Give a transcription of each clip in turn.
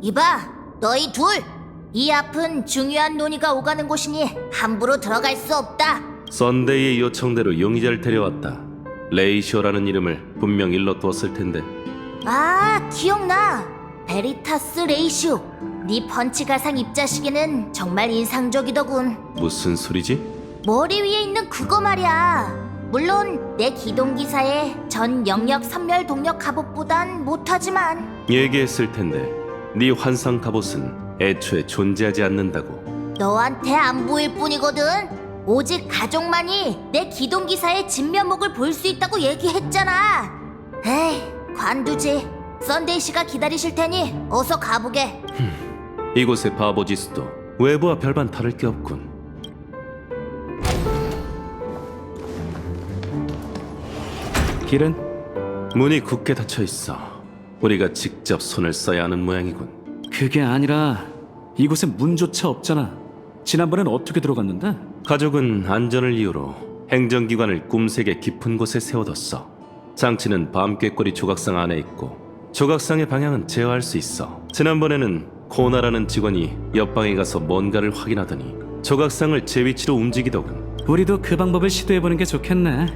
이봐, 너희 둘! 이 앞은 중요한 논의가 오가는 곳이니 함부로 들어갈 수 없다. 썬데이의 요청대로 용의자를 데려왔다. 레이시오라는 이름을 분명 일러두었을 텐데. 아, 기억나. 베리타스 레이시오. 네 펀치 가상 입자시계는 정말 인상적이더군. 무슨 소리지? 머리 위에 있는 그거 말이야. 물론 내 기동기사의 전 영역 선멸 동력 갑옷보단 못하지만 얘기했을 텐데 네 환상 갑옷은 애초에 존재하지 않는다고. 너한테 안 보일 뿐이거든. 오직 가족만이 내 기동기사의 진면목을 볼 수 있다고 얘기했잖아. 에이, 관두지. 썬데이 씨가 기다리실 테니 어서 가보게. 이곳의 바보지수도 외부와 별반 다를 게 없군. 길은? 문이 굳게 닫혀 있어. 우리가 직접 손을 써야 하는 모양이군. 그게 아니라 이곳에 문조차 없잖아. 지난번엔 어떻게 들어갔는데? 가족은 안전을 이유로 행정기관을 꿈색의 깊은 곳에 세워뒀어. 장치는 밤꾀꼬리 조각상 안에 있고 조각상의 방향은 제어할 수 있어. 지난번에는 코나라는 직원이 옆방에 가서 뭔가를 확인하더니 조각상을 제 위치로 움직이더군. 우리도 그 방법을 시도해보는 게 좋겠네.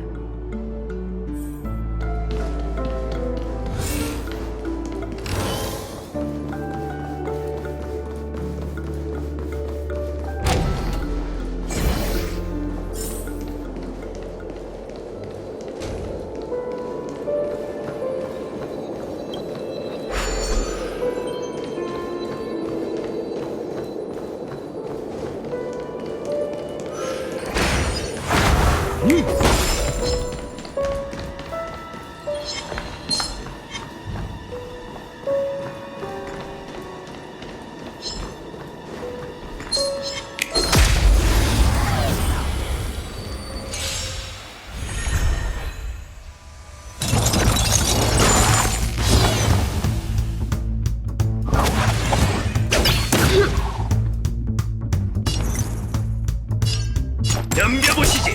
넘겨보시지.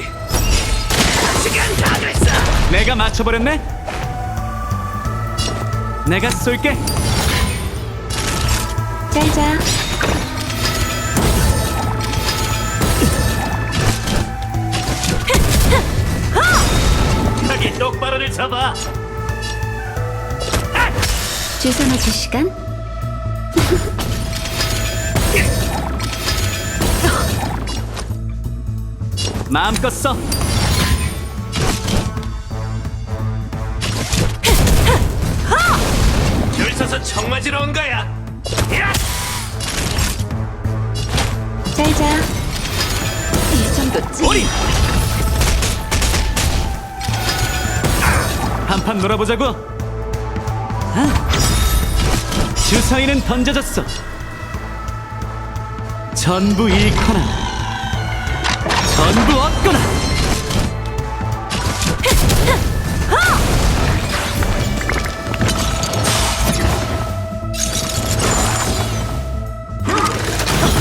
시간 다 됐어. 내가 맞춰버렸네? 내가 쏠게. 짤자. 여기 똑바로를 잡아. 주소 맞출 시간? 마음껏 써. 줄 서서 청 맞으러 온 거야. 야! 짤자. 이 정도쯤. 오리! 한판 놀아보자고. 주사위는 던져졌어. 전부 잃거나 전부 얻거나.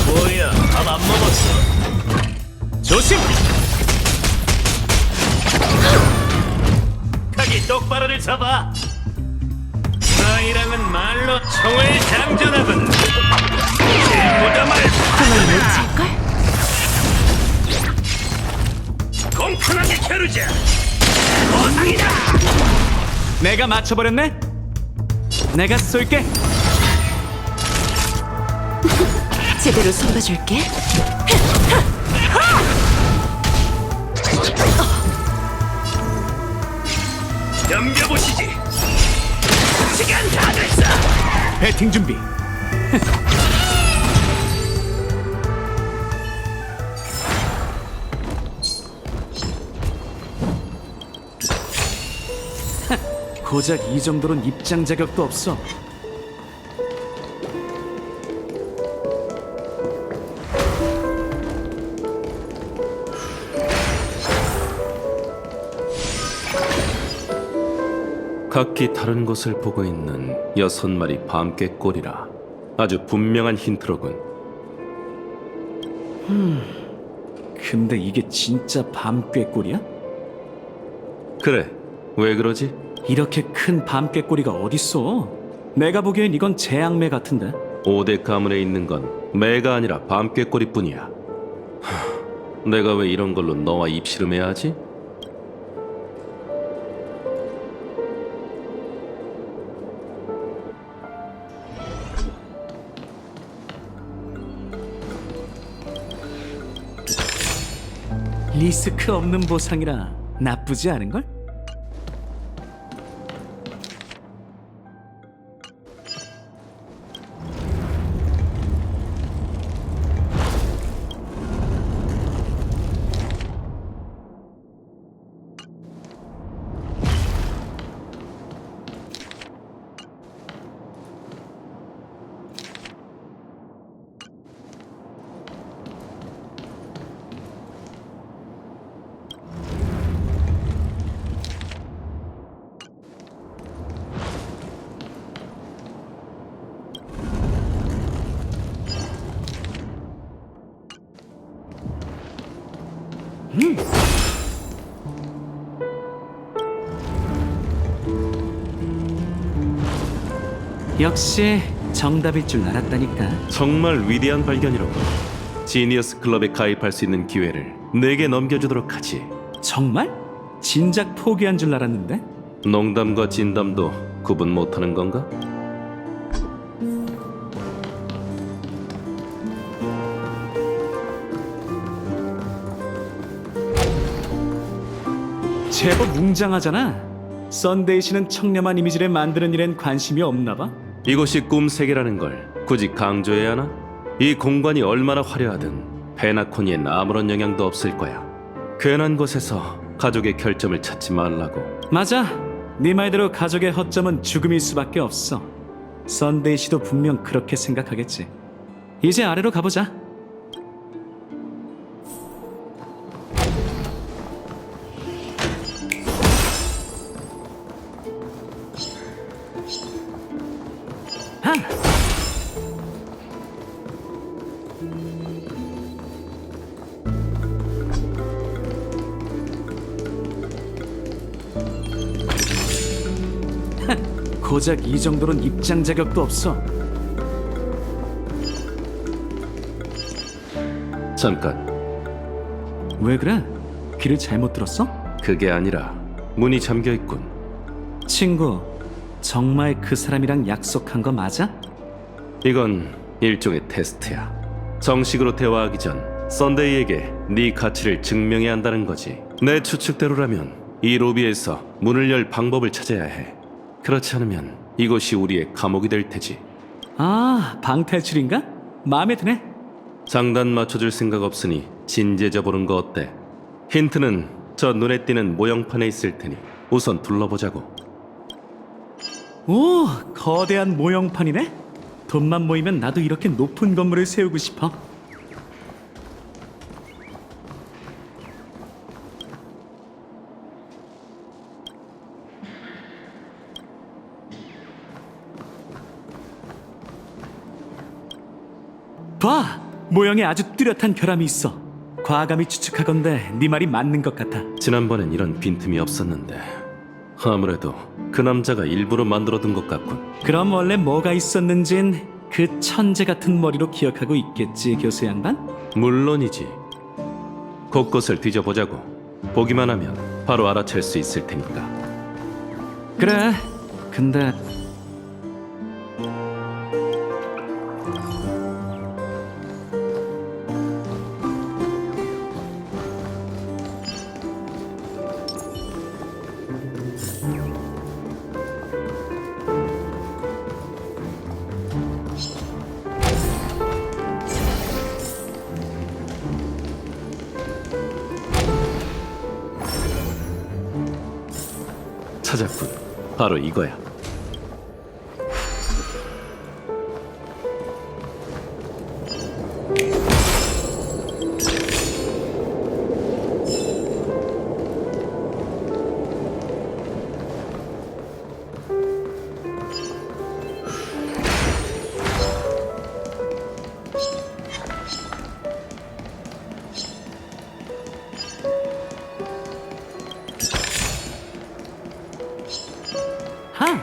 뭐야? 밥 안 먹었어? 조심! 여기 똑바로를 잡아. 너희랑은 말로 총을 장전하군. 이 무덤을 못칠걸? 공평하게 겨루자. 보상이다. 내가 맞춰버렸네? 내가 쏠게. 제대로 쏘아줄게. 넘겨보시지. 시간 다 됐어. 배팅 준비. 고작 이 정도론 입장 자격도 없어. 각기 다른 곳을 보고 있는 6마리 밤꾀꼬리라. 아주 분명한 힌트로군. 근데 이게 진짜 밤꾀꼬리야? 그래, 왜 그러지? 이렇게 큰 밤꾀꼬리가 어딨어? 내가 보기엔 이건 재앙매 같은데. 5대 가문에 있는 건 매가 아니라 밤꾀꼬리뿐이야. 내가 왜 이런 걸로 너와 입씨름해야 하지? 리스크 없는 보상이라 나쁘지 않은걸? 역시 정답일 줄 알았다니까. 정말 위대한 발견이로군. 지니어스 클럽에 가입할 수 있는 기회를 내게 넘겨주도록 하지. 정말? 진작 포기한 줄 알았는데. 농담과 진담도 구분 못하는 건가? 제법 웅장하잖아. 썬데이시는 청렴한 이미지를 만드는 일엔 관심이 없나 봐. 이곳이 꿈 세계라는 걸 굳이 강조해야 하나? 이 공간이 얼마나 화려하든 페나코니엔 아무런 영향도 없을 거야. 괜한 곳에서 가족의 결점을 찾지 말라고. 맞아. 네 말대로 가족의 허점은 죽음일 수밖에 없어. 썬데이시도 분명 그렇게 생각하겠지. 이제 아래로 가보자. 하! 고작 이 정도는 입장 자격도 없어. 잠깐, 왜 그래? 귀를 잘못 들었어? 그게 아니라 문이 잠겨 있군. 친구, 정말 그 사람이랑 약속한 거 맞아? 이건 일종의 테스트야. 정식으로 대화하기 전 썬데이에게 네 가치를 증명해야 한다는 거지. 내 추측대로라면 이 로비에서 문을 열 방법을 찾아야 해. 그렇지 않으면 이곳이 우리의 감옥이 될 테지. 아, 방탈출인가? 마음에 드네. 장단 맞춰줄 생각 없으니 진지해져 보는 거 어때? 힌트는 저 눈에 띄는 모형판에 있을 테니 우선 둘러보자고. 오, 거대한 모형판이네. 돈만 모이면 나도 이렇게 높은 건물을 세우고 싶어. 봐! 모형에 아주 뚜렷한 결함이 있어. 과감히 추측하건대 네 말이 맞는 것 같아. 지난번엔 이런 빈틈이 없었는데 아무래도 그 남자가 일부러 만들어둔 것 같군. 그럼 원래 뭐가 있었는진 그 천재 같은 머리로 기억하고 있겠지, 교수 양반? 물론이지. 곳곳을 뒤져보자고. 보기만 하면 바로 알아챌 수 있을 테니까. 그래. 근데 찾았군. 바로 이거야. 하!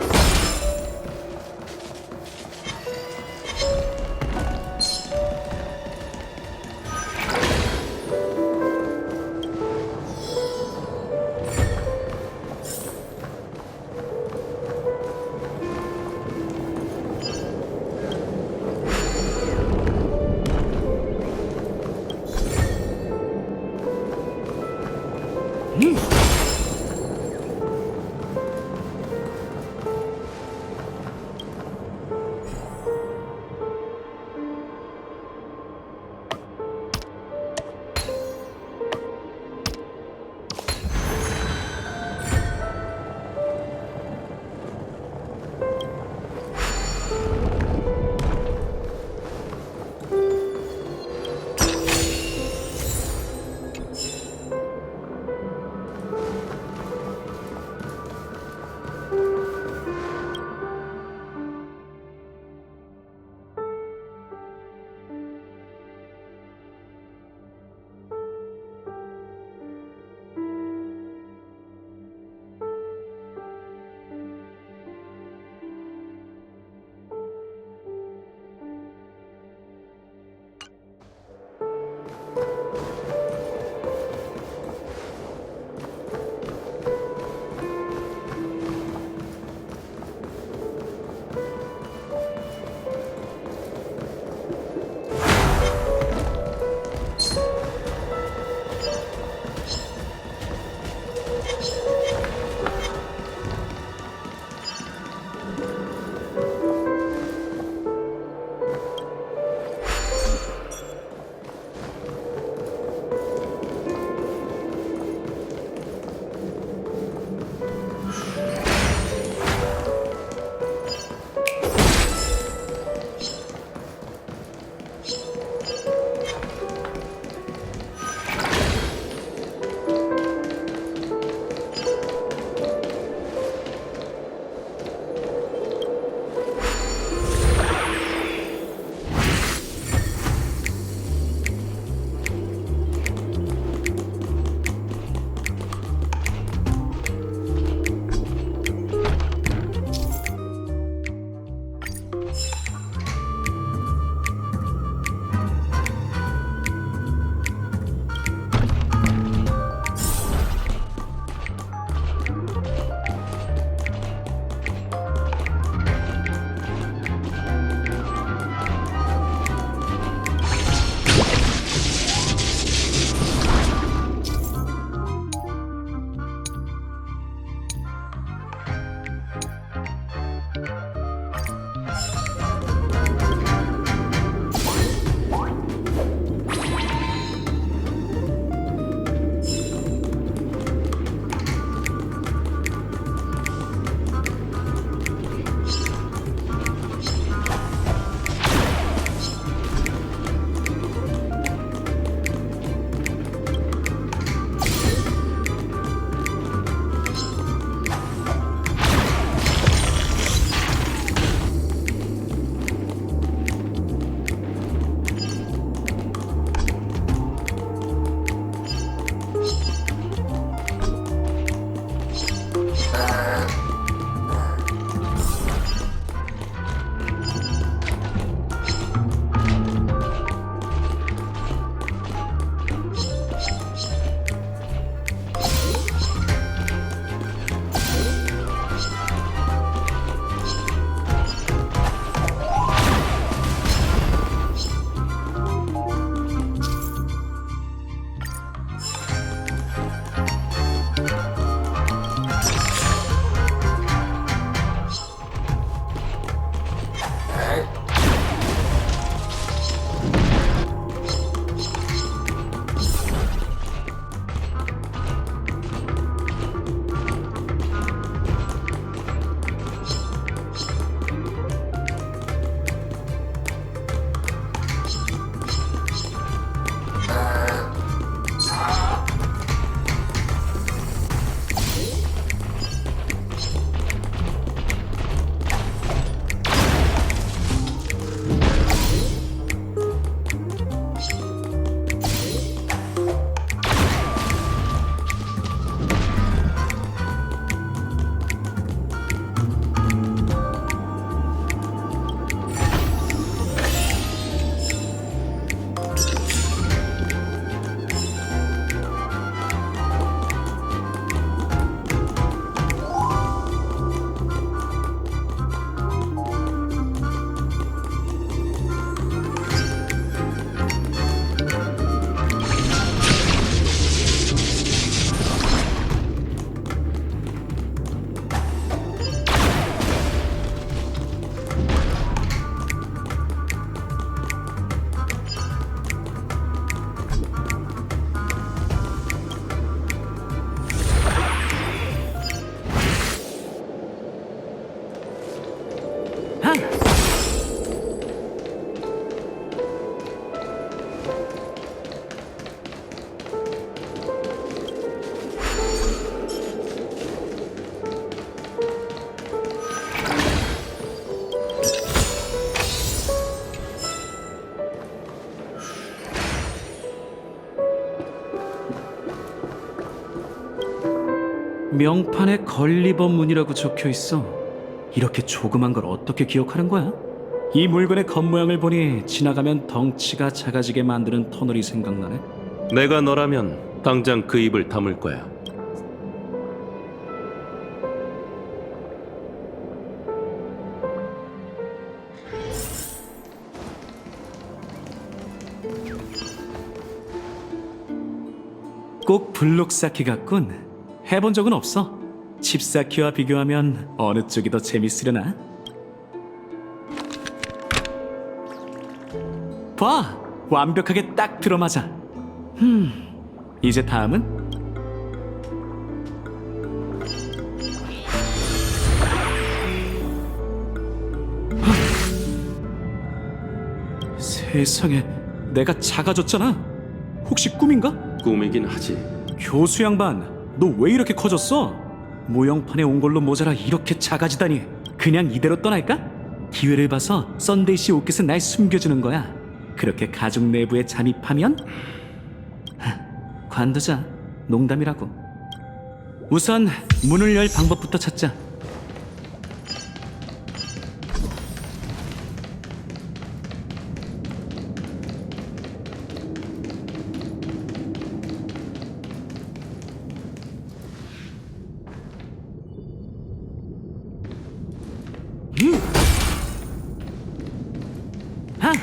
명판에 걸리버문이라고 적혀 있어. 이렇게 조그만 걸 어떻게 기억하는 거야? 이 물건의 겉모양을 보니 지나가면 덩치가 작아지게 만드는 터널이 생각나네. 내가 너라면 당장 그 입을 다물 거야. 꼭 블록 쌓기 같군. 해본 적은 없어. 칩 쌓기와 비교하면 어느 쪽이 더 재밌으려나? 봐! 완벽하게 딱 들어맞아. 이제 다음은? 세상에, 내가 작아졌잖아. 혹시 꿈인가? 꿈이긴 하지. 교수 양반, 너 왜 이렇게 커졌어? 모형판에 온 걸로 모자라 이렇게 작아지다니. 그냥 이대로 떠날까? 기회를 봐서 썬데이 씨 옷깃은 날 숨겨주는 거야. 그렇게 가족 내부에 잠입하면? 관두자. 농담이라고. 우선 문을 열 방법부터 찾자. 하!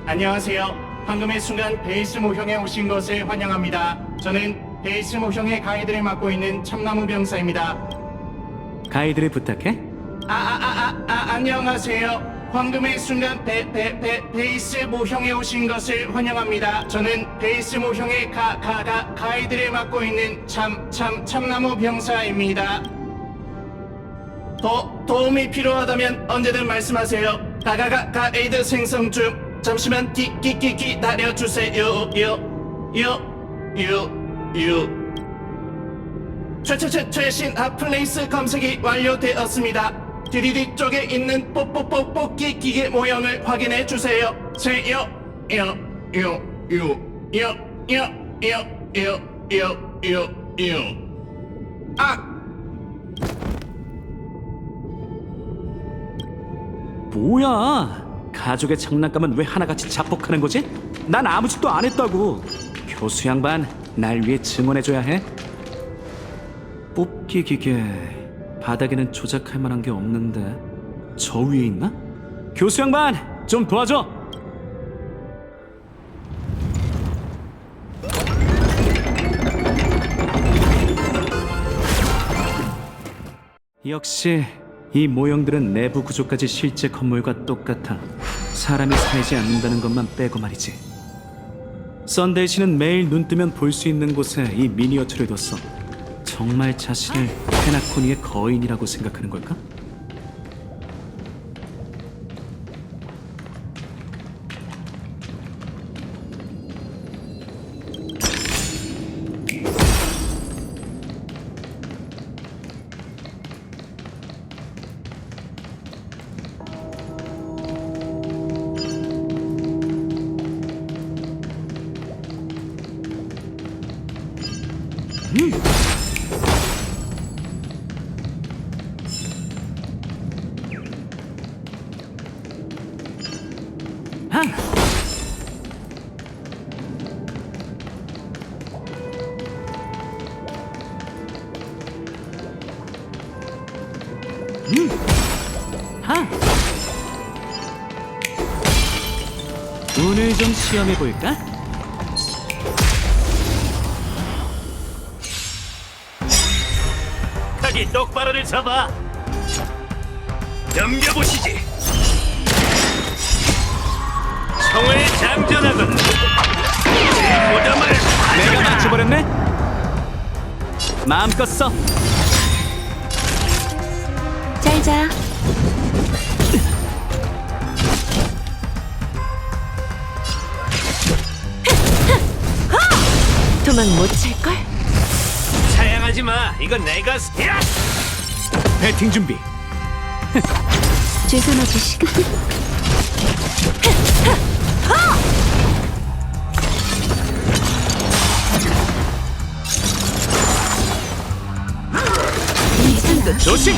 안녕하세요. 방금의 순간 베이스 모형에 오신 것을 환영합니다. 저는 베이스 모형의 가이드를 맡고 있는 참나무 병사입니다. 가이드를 부탁해. 안녕하세요. 방금의 순간 베이스 모형에 오신 것을 환영합니다. 저는 베이스 모형의 가이드를 맡고 있는 참나무 병사입니다. 도움이 필요하다면 언제든 말씀하세요. 가이드 생성 중. 잠시만 기다려주세요. 최신 핫플레이스 검색이 완료되었습니다. DDD 쪽에 있는 뽑기 기계 모형을 확인해 주세요. 뭐야? 가족의 장난감은 왜 하나같이 자폭하는 거지? 난 아무 짓도 안 했다고. 교수 양반, 날 위해 증언해줘야 해. 뽑기 기계, 바닥에는 조작할 만한 게 없는데 저 위에 있나? 교수 양반, 좀 도와줘. 역시 이 모형들은 내부 구조까지 실제 건물과 똑같아. 사람이 살지 않는다는 것만 빼고 말이지. 썬데이 씨는 매일 눈 뜨면 볼 수 있는 곳에 이 미니어처를 뒀어. 정말 자신을 페나코니의 거인이라고 생각하는 걸까? 운을 좀 시험해볼까? 각이 똑바로를 잡아. 넘겨보시지. 총을 장전하건 무덤을 내가 맞춰버렸네? 마음껏 써. 잘 자. 가망 못 칠걸? 사양하지 마. 이건 내가 야! 배팅 준비. 주선아지 시간. 이 정도 조심.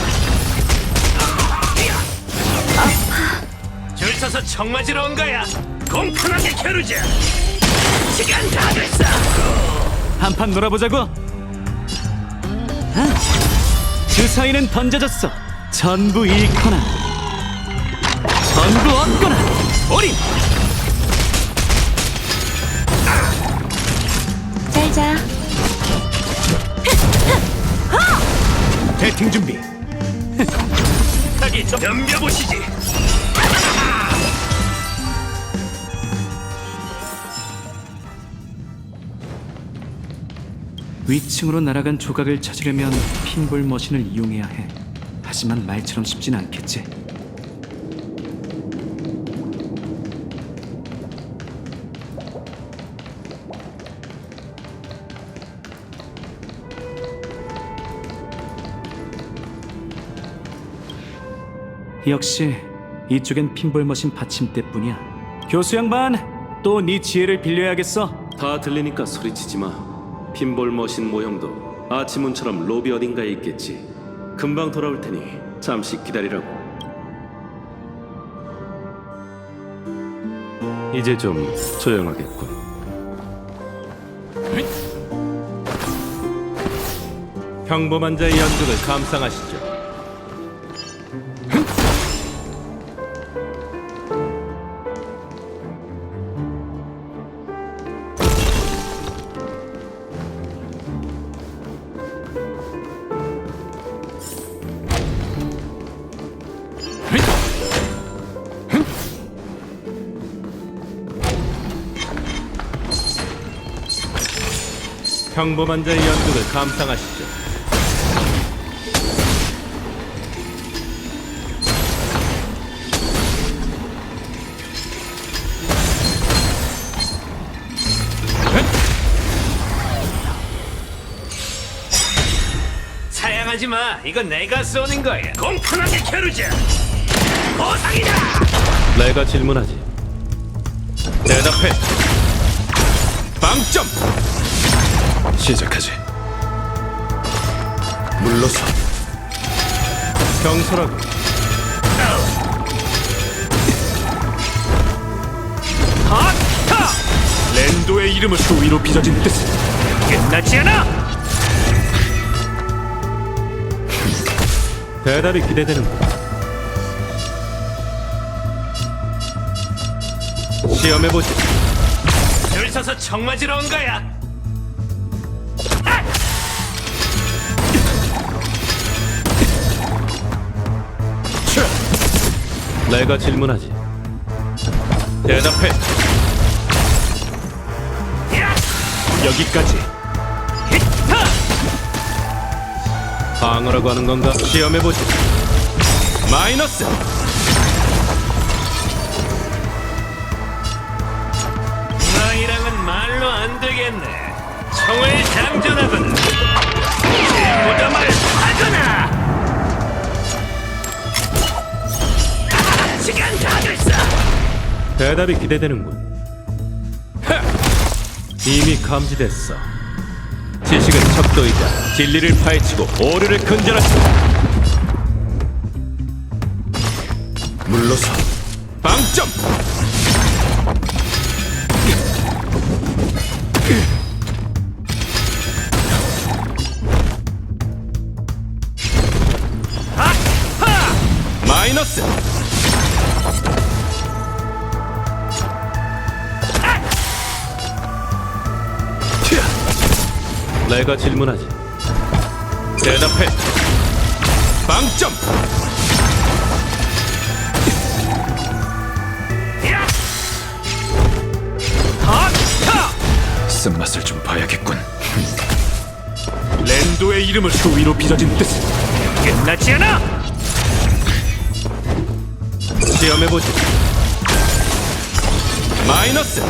줄 서서 청 맞으러 온 거야. 공평하게 겨루자. 시간 다 됐어. 한판 놀아보자고. 주사위는 던져졌어. 전부 잃거나 전부 얻거나. 올인. 잘 자. 배팅 준비. 여기 좀 덤벼보시지. 위층으로 날아간 조각을 찾으려면 핀볼 머신을 이용해야 해. 하지만 말처럼 쉽진 않겠지. 역시 이쪽엔 핀볼 머신 받침대뿐이야. 교수 양반, 또 네 지혜를 빌려야겠어. 다 들리니까 소리치지 마. 핀볼 머신 모형도 아치문처럼 로비 어딘가에 있겠지. 금방 돌아올 테니 잠시 기다리라고. 이제 좀 조용하겠군. 평범한 자의 연극을 감상하시죠. 평범한 자의 연극을 감상하시죠. 사양하지 마. 이건 내가 쏘는 거야. 공평하게 겨루자. 보상이다. 내가 질문하지. 대답해. 빵점. 시작하지. 물러서. 경솔하고. 하타. 랜도의 이름은 수위로 빚어진 뜻. 끝나지 않아. 대답이 기대되는군. 시험해보지. 줄 서서 청 맞으러 온 거야. 내가 질문하지. 대답해. 여기까지. 방어라고 하는 건가? 시험해보지. 마이너스. 너희랑은 말로 안 되겠네. 총을 장전하거나 무덤을 하거나. 시간 다 됐어. 대답이 기대되는군. 이미 감지됐어. 지식은 척도이자 진리를 파헤치고 오류를 근절한다. 물러서. 빵점. 마이너스. 내가 질문하지. 대답해. 빵점. 쓴맛을 좀 봐야겠군. 랜도의 이름은 수위로 빚어진 뜻. 끝나지 않아. 시험해보지. 마이너스.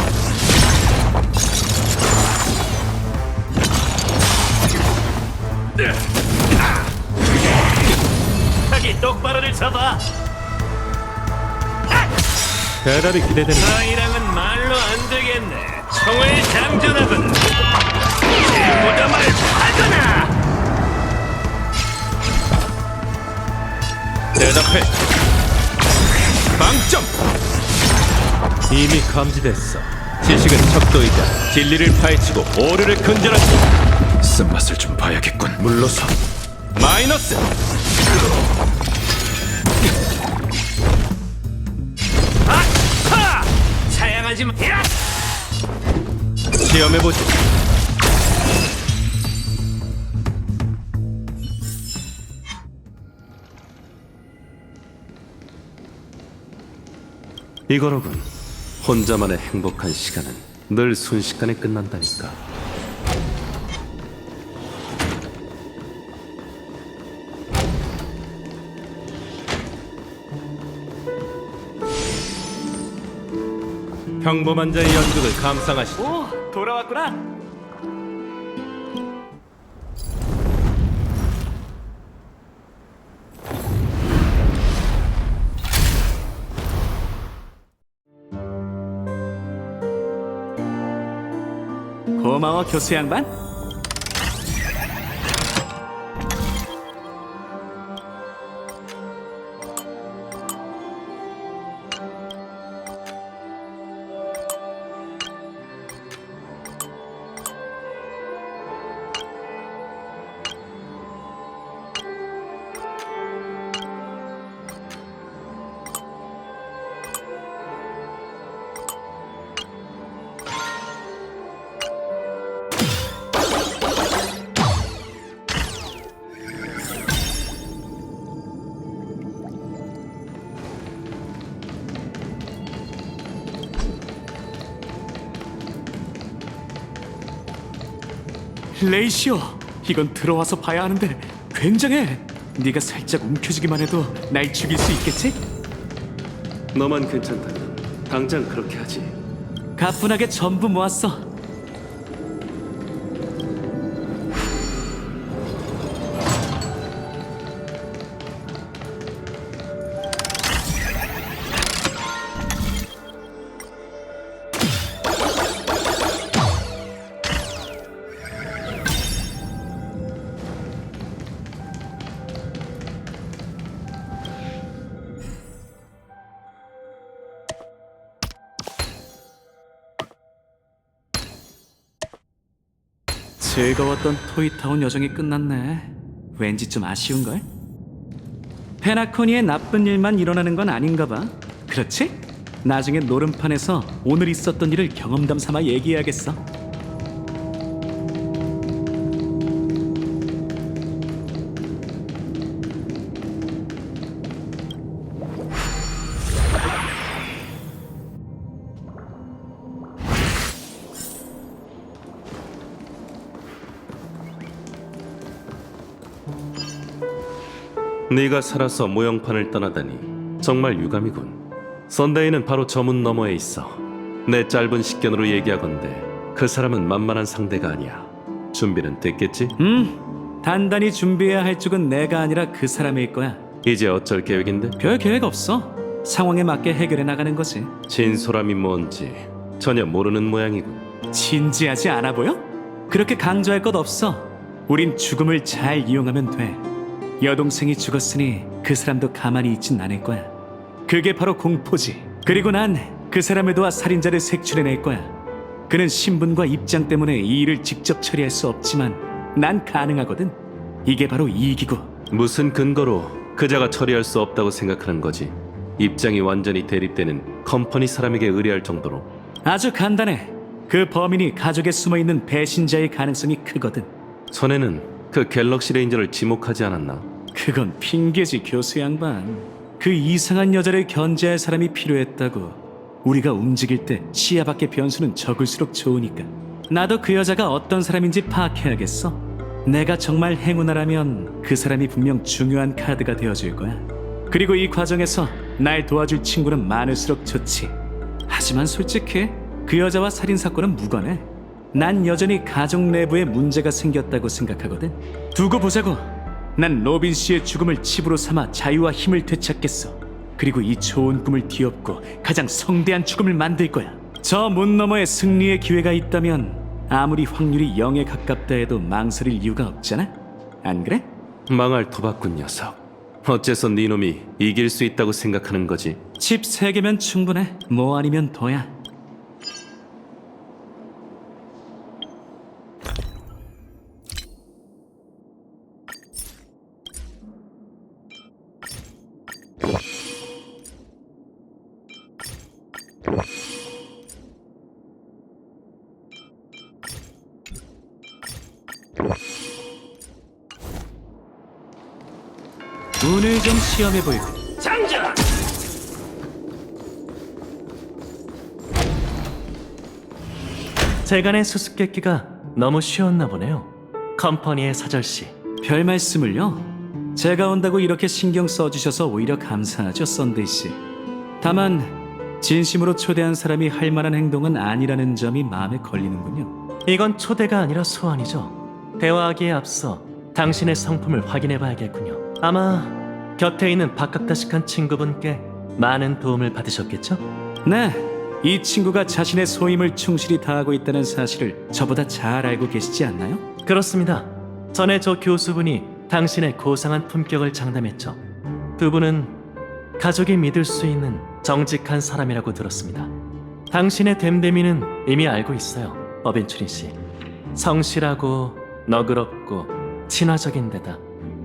자기 똑바로를 잡아. 대답이 기대되는. 너희랑은 말로 안 되겠네. 총을 장전하군. 무덤을 파거나. 대답해. 방점. 이미 감지됐어. 지식은 척도이자 진리를 파헤치고 오류를 근절한다. 쓴맛을 좀 봐야겠군. 물러서. 마이너스. 아하! 사양하지 마. 야! 시험해보지. 이거로군. 혼자만의 행복한 시간은 늘 순식간에 끝난다니까. 평범한 자의 연극을 감상하시오. 오, 돌아왔구나. 고마워, 교수 양반. 레이시오, 이건 들어와서 봐야 하는데 굉장해. 네가 살짝 움켜쥐기만 해도 날 죽일 수 있겠지? 너만 괜찮다면 당장 그렇게 하지. 가뿐하게 전부 모았어. 즐거웠던 토이타운 여정이 끝났네. 왠지 좀 아쉬운걸? 페나코니에 나쁜 일만 일어나는 건 아닌가 봐. 그렇지? 나중에 노름판에서 오늘 있었던 일을 경험담 삼아 얘기해야겠어. 네가 살아서 모형판을 떠나다니 정말 유감이군. 선데이는 바로 저 문 너머에 있어. 내 짧은 식견으로 얘기하건대 그 사람은 만만한 상대가 아니야. 준비는 됐겠지? 단단히 준비해야 할 쪽은 내가 아니라 그 사람일 거야. 이제 어쩔 계획인데? 별 계획 없어. 상황에 맞게 해결해 나가는 거지. 진솔함이 뭔지 전혀 모르는 모양이군. 진지하지 않아 보여? 그렇게 강조할 것 없어. 우린 죽음을 잘 이용하면 돼. 여동생이 죽었으니 그 사람도 가만히 있진 않을 거야. 그게 바로 공포지. 그리고 난 그 사람을 도와 살인자를 색출해낼 거야. 그는 신분과 입장 때문에 이 일을 직접 처리할 수 없지만 난 가능하거든. 이게 바로 이익이고. 무슨 근거로 그자가 처리할 수 없다고 생각하는 거지? 입장이 완전히 대립되는 컴퍼니 사람에게 의뢰할 정도로. 아주 간단해. 그 범인이 가족에 숨어있는 배신자의 가능성이 크거든. 전에는 그 갤럭시 레인저를 지목하지 않았나? 그건 핑계지, 교수 양반. 그 이상한 여자를 견제할 사람이 필요했다고. 우리가 움직일 때 시야 밖의 변수는 적을수록 좋으니까. 나도 그 여자가 어떤 사람인지 파악해야겠어. 내가 정말 행운아라면 그 사람이 분명 중요한 카드가 되어줄 거야. 그리고 이 과정에서 날 도와줄 친구는 많을수록 좋지. 하지만 솔직히 그 여자와 살인사건은 무관해. 난 여전히 가족 내부에 문제가 생겼다고 생각하거든. 두고 보자고. 난 로빈 씨의 죽음을 칩으로 삼아 자유와 힘을 되찾겠어. 그리고 이 좋은 꿈을 뒤엎고 가장 성대한 죽음을 만들 거야. 저 문 너머에 승리의 기회가 있다면 아무리 확률이 0에 가깝다 해도 망설일 이유가 없잖아? 안 그래? 망할 도박꾼 녀석. 어째서 네 놈이 이길 수 있다고 생각하는 거지? 칩 3개면 충분해. 뭐 아니면 더야. 운을 좀 시험해볼까? 장전! 재간의 수수께끼가 너무 쉬웠나 보네요. 컴퍼니의 사절씨. 별 말씀을요? 제가 온다고 이렇게 신경 써주셔서 오히려 감사하죠, 썬데이 씨. 다만 진심으로 초대한 사람이 할 만한 행동은 아니라는 점이 마음에 걸리는군요. 이건 초대가 아니라 소환이죠. 대화하기에 앞서 당신의 성품을 확인해봐야겠군요. 아마 곁에 있는 박학다식한 친구분께 많은 도움을 받으셨겠죠? 네, 이 친구가 자신의 소임을 충실히 다하고 있다는 사실을 저보다 잘 알고 계시지 않나요? 그렇습니다. 전에 저 교수분이 당신의 고상한 품격을 장담했죠. 두 분은 가족이 믿을 수 있는 정직한 사람이라고 들었습니다. 당신의 됨됨이는 이미 알고 있어요, 어벤츄린 씨. 성실하고 너그럽고 친화적인 데다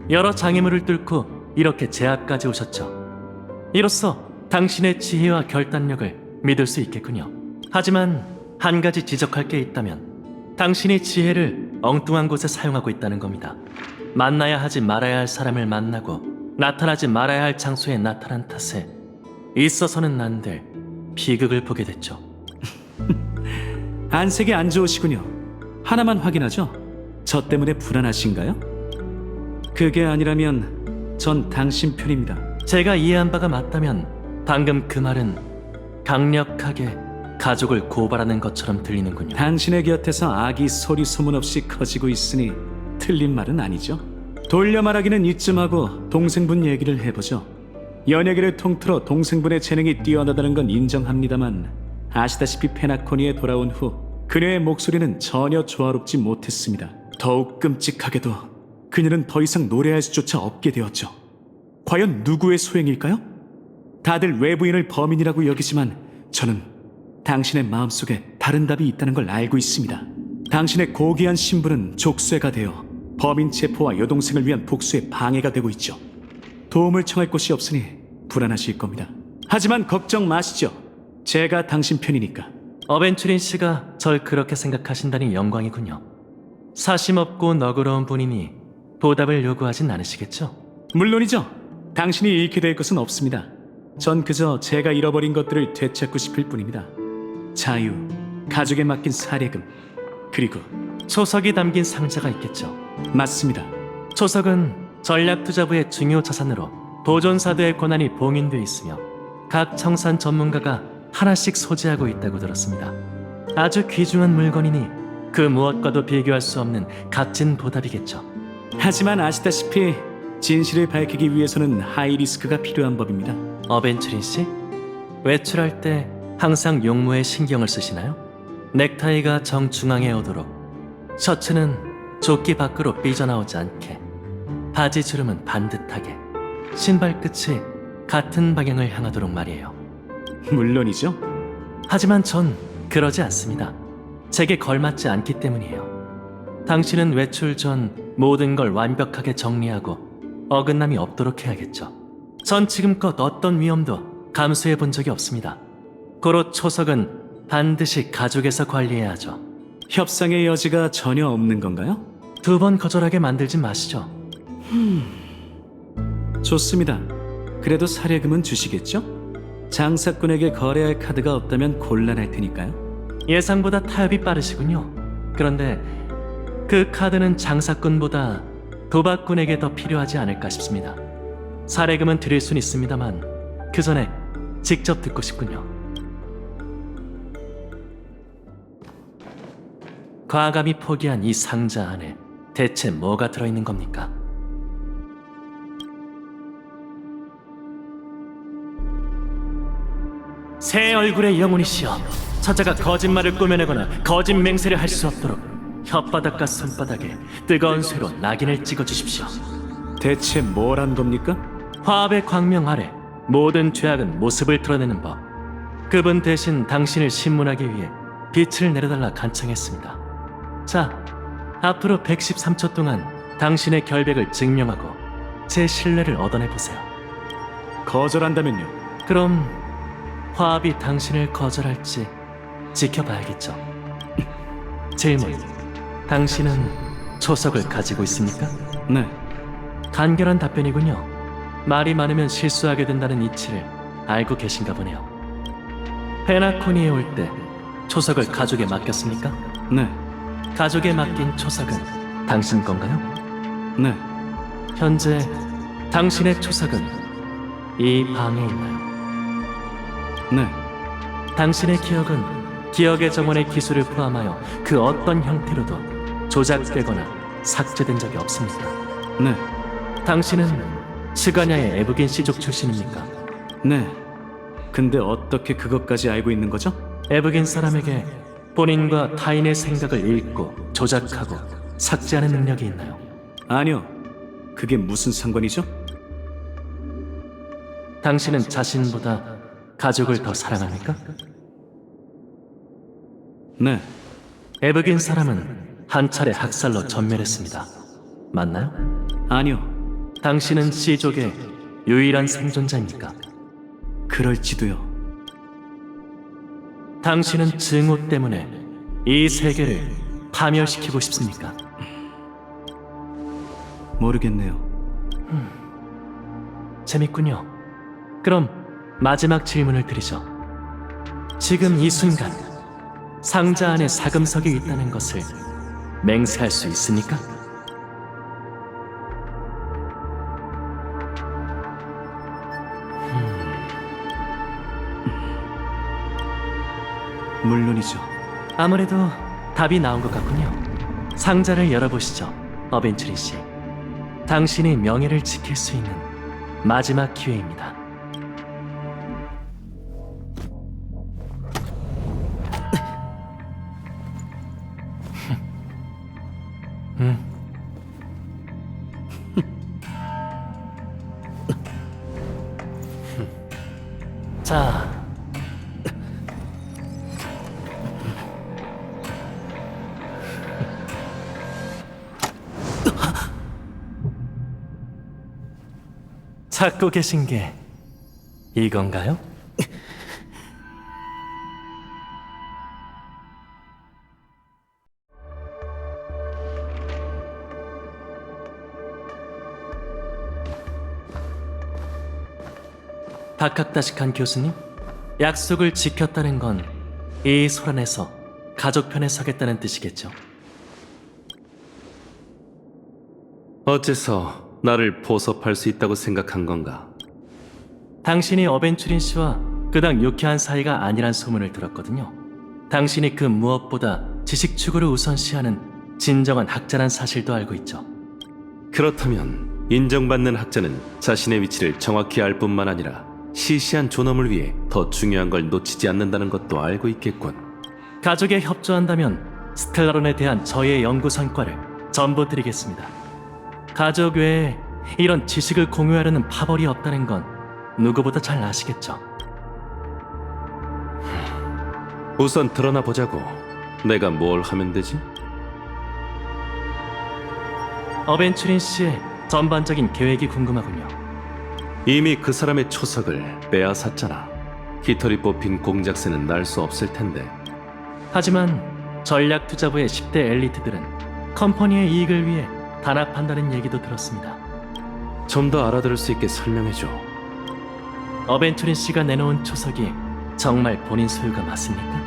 여러 장애물을 뚫고 이렇게 제 앞까지 오셨죠. 이로써 당신의 지혜와 결단력을 믿을 수 있겠군요. 하지만 한 가지 지적할 게 있다면 당신이 지혜를 엉뚱한 곳에 사용하고 있다는 겁니다. 만나야 하지 말아야 할 사람을 만나고 나타나지 말아야 할 장소에 나타난 탓에 있어서는 안 될 비극을 보게 됐죠. 안색이 안 좋으시군요. 하나만 확인하죠. 저 때문에 불안하신가요? 그게 아니라면 전 당신 편입니다. 제가 이해한 바가 맞다면 방금 그 말은 강력하게 가족을 고발하는 것처럼 들리는군요. 당신의 곁에서 악이 소리 소문 없이 커지고 있으니 틀린 말은 아니죠. 돌려 말하기는 이쯤 하고 동생분 얘기를 해보죠. 연예계를 통틀어 동생분의 재능이 뛰어나다는 건 인정합니다만 아시다시피 페나코니에 돌아온 후 그녀의 목소리는 전혀 조화롭지 못했습니다. 더욱 끔찍하게도 그녀는 더 이상 노래할 수조차 없게 되었죠. 과연 누구의 소행일까요? 다들 외부인을 범인이라고 여기지만 저는 당신의 마음속에 다른 답이 있다는 걸 알고 있습니다. 당신의 고귀한 신분은 족쇄가 되어 범인 체포와 여동생을 위한 복수에 방해가 되고 있죠. 도움을 청할 곳이 없으니 불안하실 겁니다. 하지만 걱정 마시죠. 제가 당신 편이니까. 어벤츄린 씨가 절 그렇게 생각하신다니 영광이군요. 사심없고 너그러운 분이니 보답을 요구하진 않으시겠죠? 물론이죠. 당신이 잃게 될 것은 없습니다. 전 그저 제가 잃어버린 것들을 되찾고 싶을 뿐입니다. 자유, 가족에 맡긴 사례금, 그리고 초석이 담긴 상자가 있겠죠. 맞습니다. 초석은 전략투자부의 중요 자산으로 보존사들의 권한이 봉인돼 있으며 각 청산 전문가가 하나씩 소지하고 있다고 들었습니다. 아주 귀중한 물건이니 그 무엇과도 비교할 수 없는 값진 보답이겠죠. 하지만 아시다시피 진실을 밝히기 위해서는 하이리스크가 필요한 법입니다. 어벤츄린 씨? 외출할 때 항상 용모에 신경을 쓰시나요? 넥타이가 정중앙에 오도록, 셔츠는 조끼 밖으로 삐져나오지 않게, 바지 주름은 반듯하게, 신발 끝이 같은 방향을 향하도록 말이에요. 물론이죠. 하지만 전 그러지 않습니다. 제게 걸맞지 않기 때문이에요. 당신은 외출 전 모든 걸 완벽하게 정리하고 어긋남이 없도록 해야겠죠. 전 지금껏 어떤 위험도 감수해 본 적이 없습니다. 고로 초석은 반드시 가족에서 관리해야 하죠. 협상의 여지가 전혀 없는 건가요? 2번 거절하게 만들지 마시죠. 좋습니다. 그래도 사례금은 주시겠죠? 장사꾼에게 거래할 카드가 없다면 곤란할 테니까요. 예상보다 타협이 빠르시군요. 그런데 그 카드는 장사꾼보다 도박꾼에게 더 필요하지 않을까 싶습니다. 사례금은 드릴 순 있습니다만 그 전에 직접 듣고 싶군요. 과감히 포기한 이 상자 안에 대체 뭐가 들어있는 겁니까? 새 얼굴의 영혼이시여, 저자가 거짓말을 꾸며내거나 거짓 맹세를 할 수 없도록 혓바닥과 손바닥에 뜨거운 쇠로 낙인을 찍어주십시오. 대체 뭘 한 겁니까? 화합의 광명 아래 모든 죄악은 모습을 드러내는 법. 그분 대신 당신을 신문하기 위해 빛을 내려달라 간청했습니다. 자, 앞으로 113초 동안 당신의 결백을 증명하고 제 신뢰를 얻어내보세요. 거절한다면요? 그럼 화합이 당신을 거절할지 지켜봐야겠죠. 질문, 당신은 초석을 가지고 있습니까? 네. 간결한 답변이군요. 말이 많으면 실수하게 된다는 이치를 알고 계신가 보네요. 페나코니에 올 때 초석을 가족에 맡겼습니까? 네. 가족에 맡긴 초석은 당신 건가요? 네. 현재 당신의 초석은 이 방에 있나요? 네. 당신의 기억은 기억의 정원의 기술을 포함하여 그 어떤 형태로도 조작되거나 삭제된 적이 없습니다. 네. 당신은 스가냐의 에브긴 씨족 출신입니까? 네. 근데 어떻게 그것까지 알고 있는 거죠? 에브긴 사람에게 본인과 타인의 생각을 읽고 조작하고 삭제하는 능력이 있나요? 아니요. 그게 무슨 상관이죠? 당신은 자신보다 가족을 더 사랑합니까? 네. 에브긴 사람은 한 차례 학살로 전멸했습니다. 맞나요? 아니요. 당신은 씨족의 유일한 생존자입니까? 그럴지도요. 당신은 증오 때문에 이 세계를 파멸시키고 싶습니까? 모르겠네요. 재밌군요. 그럼 마지막 질문을 드리죠. 지금 이 순간 상자 안에 사금석이 있다는 것을 맹세할 수 있습니까? 물론이죠. 아무래도 답이 나온 것 같군요. 상자를 열어보시죠, 어벤츄리 씨. 당신의 명예를 지킬 수 있는 마지막 기회입니다. 자, 찾고 계신 게 이건가요? 박학다식한 교수님, 약속을 지켰다는 건 이 소란에서 가족 편에 서겠다는 뜻이겠죠? 어째서 나를 포섭할 수 있다고 생각한 건가? 당신이 어벤츄린 씨와 그닥 유쾌한 사이가 아니란 소문을 들었거든요. 당신이 그 무엇보다 지식 추구를 우선시하는 진정한 학자란 사실도 알고 있죠. 그렇다면 인정받는 학자는 자신의 위치를 정확히 알 뿐만 아니라 시시한 존엄을 위해 더 중요한 걸 놓치지 않는다는 것도 알고 있겠군. 가족에 협조한다면 스텔라론에 대한 저의 연구 성과를 전부 드리겠습니다. 가족 외에 이런 지식을 공유하려는 파벌이 없다는 건 누구보다 잘 아시겠죠. 우선 드러나 보자고. 내가 뭘 하면 되지? 어벤츄린 씨의 전반적인 계획이 궁금하군요. 이미 그 사람의 초석을 빼앗았잖아. 깃털이 뽑힌 공작새는 날 수 없을 텐데. 하지만 전략투자부의 10대 엘리트들은 컴퍼니의 이익을 위해 단합한다는 얘기도 들었습니다. 좀 더 알아들을 수 있게 설명해줘. 어벤투린 씨가 내놓은 초석이 정말 본인 소유가 맞습니까?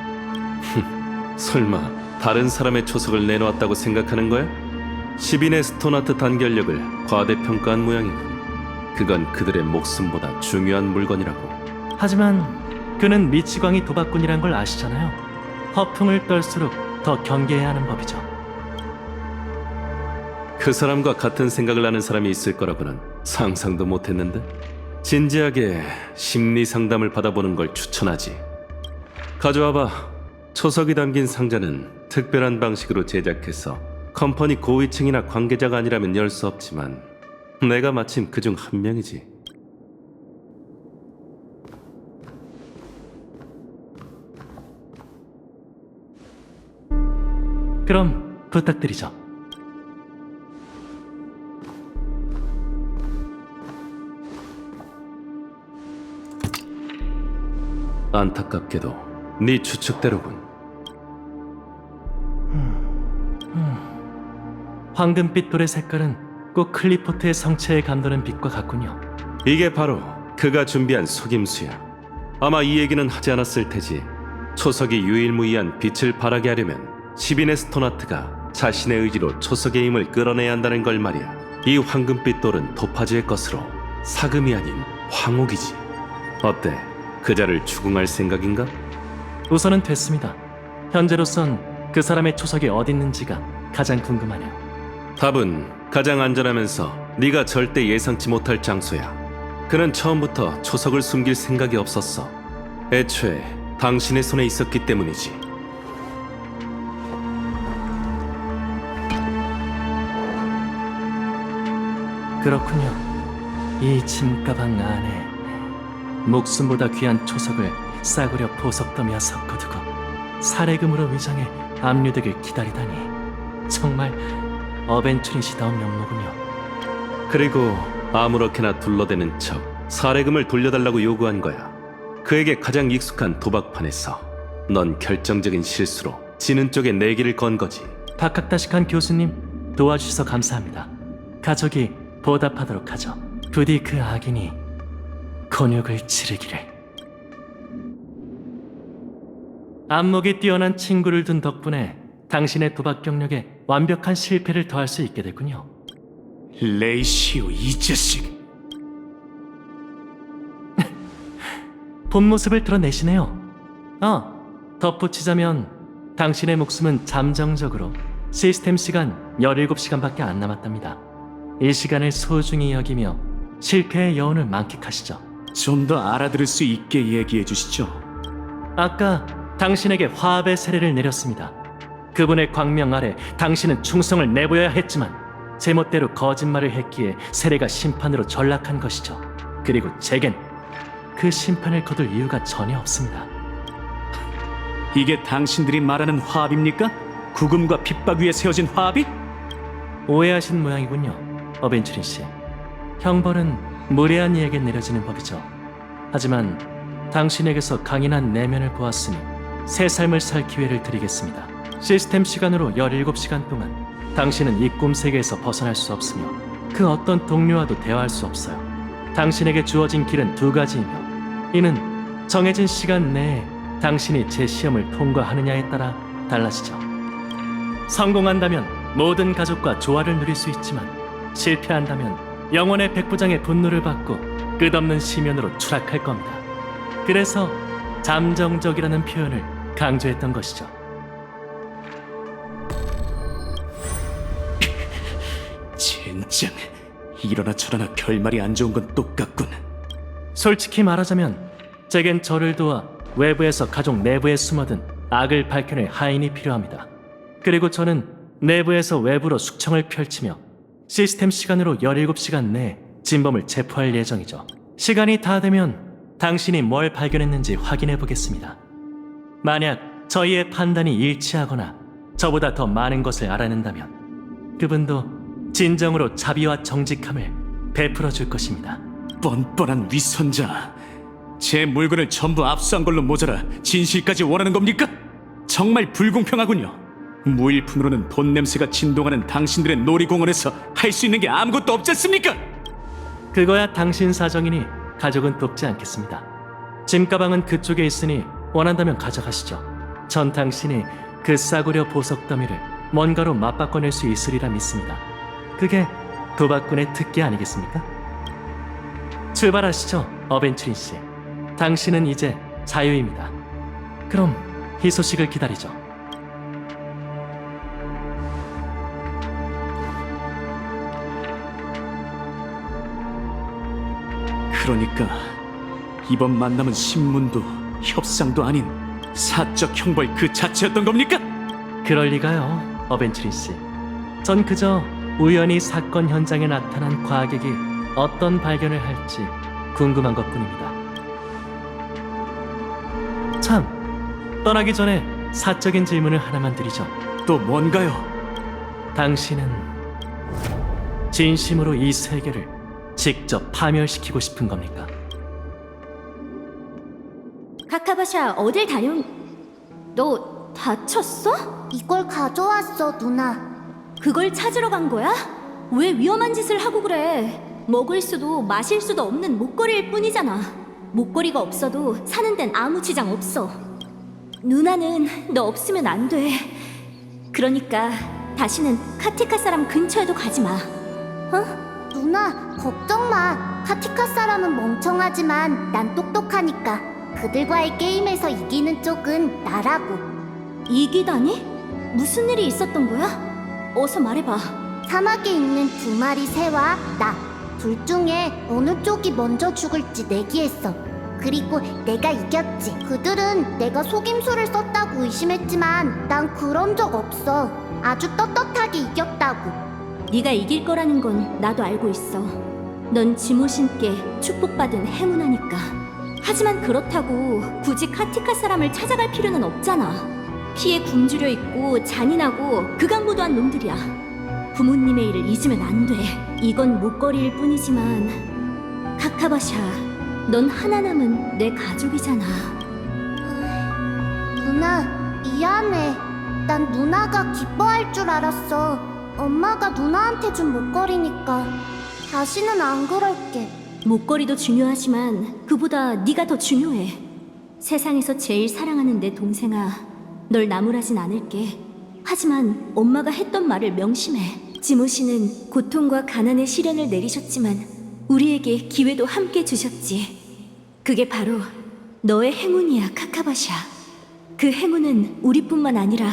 설마 다른 사람의 초석을 내놓았다고 생각하는 거야? 10인의 스톤아트 단결력을 과대평가한 모양이군. 그건 그들의 목숨보다 중요한 물건이라고. 하지만 그는 미치광이 도박꾼이란 걸 아시잖아요. 허풍을 떨수록 더 경계해야 하는 법이죠. 그 사람과 같은 생각을 하는 사람이 있을 거라고는 상상도 못했는데. 진지하게 심리 상담을 받아보는 걸 추천하지. 가져와봐. 초석이 담긴 상자는 특별한 방식으로 제작해서 컴퍼니 고위층이나 관계자가 아니라면 열 수 없지만 내가 마침 그중 한 명이지. 그럼 부탁드리죠. 안타깝게도 네 추측대로군. 황금빛 돌의 색깔은 꼭 클리포트의 성체에 감도는 빛과 같군요. 이게 바로 그가 준비한 속임수야. 아마 이 얘기는 하지 않았을 테지. 초석이 유일무이한 빛을 발하게 하려면 시빈의 스토나트가 자신의 의지로 초석의 힘을 끌어내야 한다는 걸 말이야. 이 황금빛 돌은 토파즈의 것으로 사금이 아닌 황옥이지. 어때? 그자를 추궁할 생각인가? 우선은 됐습니다. 현재로선 그 사람의 초석이 어디 있는지가 가장 궁금하네요. 답은 가장 안전하면서 네가 절대 예상치 못할 장소야. 그는 처음부터 초석을 숨길 생각이 없었어. 애초에 당신의 손에 있었기 때문이지. 그렇군요. 이 짐가방 안에 목숨보다 귀한 초석을 싸구려 보석더미와 섞어두고 사례금으로 위장해 압류되길 기다리다니 정말 어벤처리시다운 면모군요. 그리고 아무렇게나 둘러대는 척 사례금을 돌려달라고 요구한 거야. 그에게 가장 익숙한 도박판에서 넌 결정적인 실수로 지는 쪽에 내기를 건 거지. 박학다식한 교수님, 도와주셔서 감사합니다. 가족이 보답하도록 하죠. 부디 그 악인이 곤욕을 치르기를. 안목이 뛰어난 친구를 둔 덕분에 당신의 도박 경력에 완벽한 실패를 더할 수 있게 됐군요. 레이시오 이 자식. 본 모습을 드러내시네요. 덧붙이자면 당신의 목숨은 잠정적으로 시스템 시간 17시간밖에 안 남았답니다. 이 시간을 소중히 여기며 실패의 여운을 만끽하시죠. 좀 더 알아들을 수 있게 얘기해 주시죠. 아까 당신에게 화합의 세례를 내렸습니다. 그분의 광명 아래 당신은 충성을 내보여야 했지만 제멋대로 거짓말을 했기에 세례가 심판으로 전락한 것이죠. 그리고 제겐 그 심판을 거둘 이유가 전혀 없습니다. 이게 당신들이 말하는 화합입니까? 구금과 핍박 위에 세워진 화합이? 오해하신 모양이군요, 어벤처린 씨. 형벌은 무례한 이에게 내려지는 법이죠. 하지만 당신에게서 강인한 내면을 보았으니 새 삶을 살 기회를 드리겠습니다. 시스템 시간으로 17시간 동안 당신은 이 꿈 세계에서 벗어날 수 없으며 그 어떤 동료와도 대화할 수 없어요. 당신에게 주어진 길은 두 가지이며 이는 정해진 시간 내에 당신이 제 시험을 통과하느냐에 따라 달라지죠. 성공한다면 모든 가족과 조화를 누릴 수 있지만 실패한다면 영혼의 백부장의 분노를 받고 끝없는 시면으로 추락할 겁니다. 그래서 잠정적이라는 표현을 강조했던 것이죠. 젠장, 이러나 저러나 결말이 안 좋은 건 똑같군. 솔직히 말하자면 제겐 저를 도와 외부에서 가족 내부에 숨어든 악을 밝혀낼 하인이 필요합니다. 그리고 저는 내부에서 외부로 숙청을 펼치며 시스템 시간으로 17시간 내에 진범을 체포할 예정이죠. 시간이 다 되면 당신이 뭘 발견했는지 확인해 보겠습니다. 만약 저희의 판단이 일치하거나 저보다 더 많은 것을 알아낸다면 그분도 진정으로 자비와 정직함을 베풀어 줄 것입니다. 뻔뻔한 위선자. 제 물건을 전부 압수한 걸로 모자라 진실까지 원하는 겁니까? 정말 불공평하군요. 무일푼으로는 돈 냄새가 진동하는 당신들의 놀이공원에서 할 수 있는 게 아무것도 없지 않습니까? 그거야 당신 사정이니 가족은 돕지 않겠습니다. 짐가방은 그쪽에 있으니 원한다면 가져가시죠. 전 당신이 그 싸구려 보석 더미를 뭔가로 맞바꿔낼 수 있으리라 믿습니다. 그게 도박꾼의 특기 아니겠습니까? 출발하시죠, 어벤처린 씨. 당신은 이제 자유입니다. 그럼 이 소식을 기다리죠. 그러니까 이번 만남은 신문도 협상도 아닌 사적 형벌 그 자체였던 겁니까? 그럴 리가요, 어벤츠린 씨. 전 그저 우연히 사건 현장에 나타난 과객이 어떤 발견을 할지 궁금한 것뿐입니다. 참, 떠나기 전에 사적인 질문을 하나만 드리죠. 또 뭔가요? 당신은 진심으로 이 세계를 직접 파멸시키고 싶은 겁니까? 카카바샤 어딜 다녀? 너 다쳤어? 이걸 가져왔어, 누나. 그걸 찾으러 간 거야? 왜 위험한 짓을 하고 그래? 먹을 수도 마실 수도 없는 목걸이일 뿐이잖아. 목걸이가 없어도 사는 데는 아무 지장 없어. 누나는 너 없으면 안 돼. 그러니까 다시는 카티카 사람 근처에도 가지 마. 어? 누나, 걱정 마. 카티카 사람은 멍청하지만 난 똑똑하니까. 그들과의 게임에서 이기는 쪽은 나라고. 이기다니? 무슨 일이 있었던 거야? 어서 말해봐. 사막에 있는 2마리 새와 나. 둘 중에 어느 쪽이 먼저 죽을지 내기했어. 그리고 내가 이겼지. 그들은 내가 속임수를 썼다고 의심했지만 난 그런 적 없어. 아주 떳떳하게 이겼다고. 네가 이길 거라는 건 나도 알고 있어. 넌 지모신께 축복받은 행운아니까. 하지만 그렇다고 굳이 카티카 사람을 찾아갈 필요는 없잖아. 피에 굶주려 있고 잔인하고 극악무도한 놈들이야. 부모님의 일을 잊으면 안 돼. 이건 목걸이일 뿐이지만 카카바샤, 넌 하나 남은 내 가족이잖아. 누나, 미안해. 난 누나가 기뻐할 줄 알았어. 엄마가 누나한테 준 목걸이니까. 다시는 안 그럴게. 목걸이도 중요하지만 그보다 네가 더 중요해. 세상에서 제일 사랑하는 내 동생아, 널 나무라진 않을게. 하지만 엄마가 했던 말을 명심해. 지모 씨는 고통과 가난의 시련을 내리셨지만 우리에게 기회도 함께 주셨지. 그게 바로 너의 행운이야, 카카바샤. 그 행운은 우리뿐만 아니라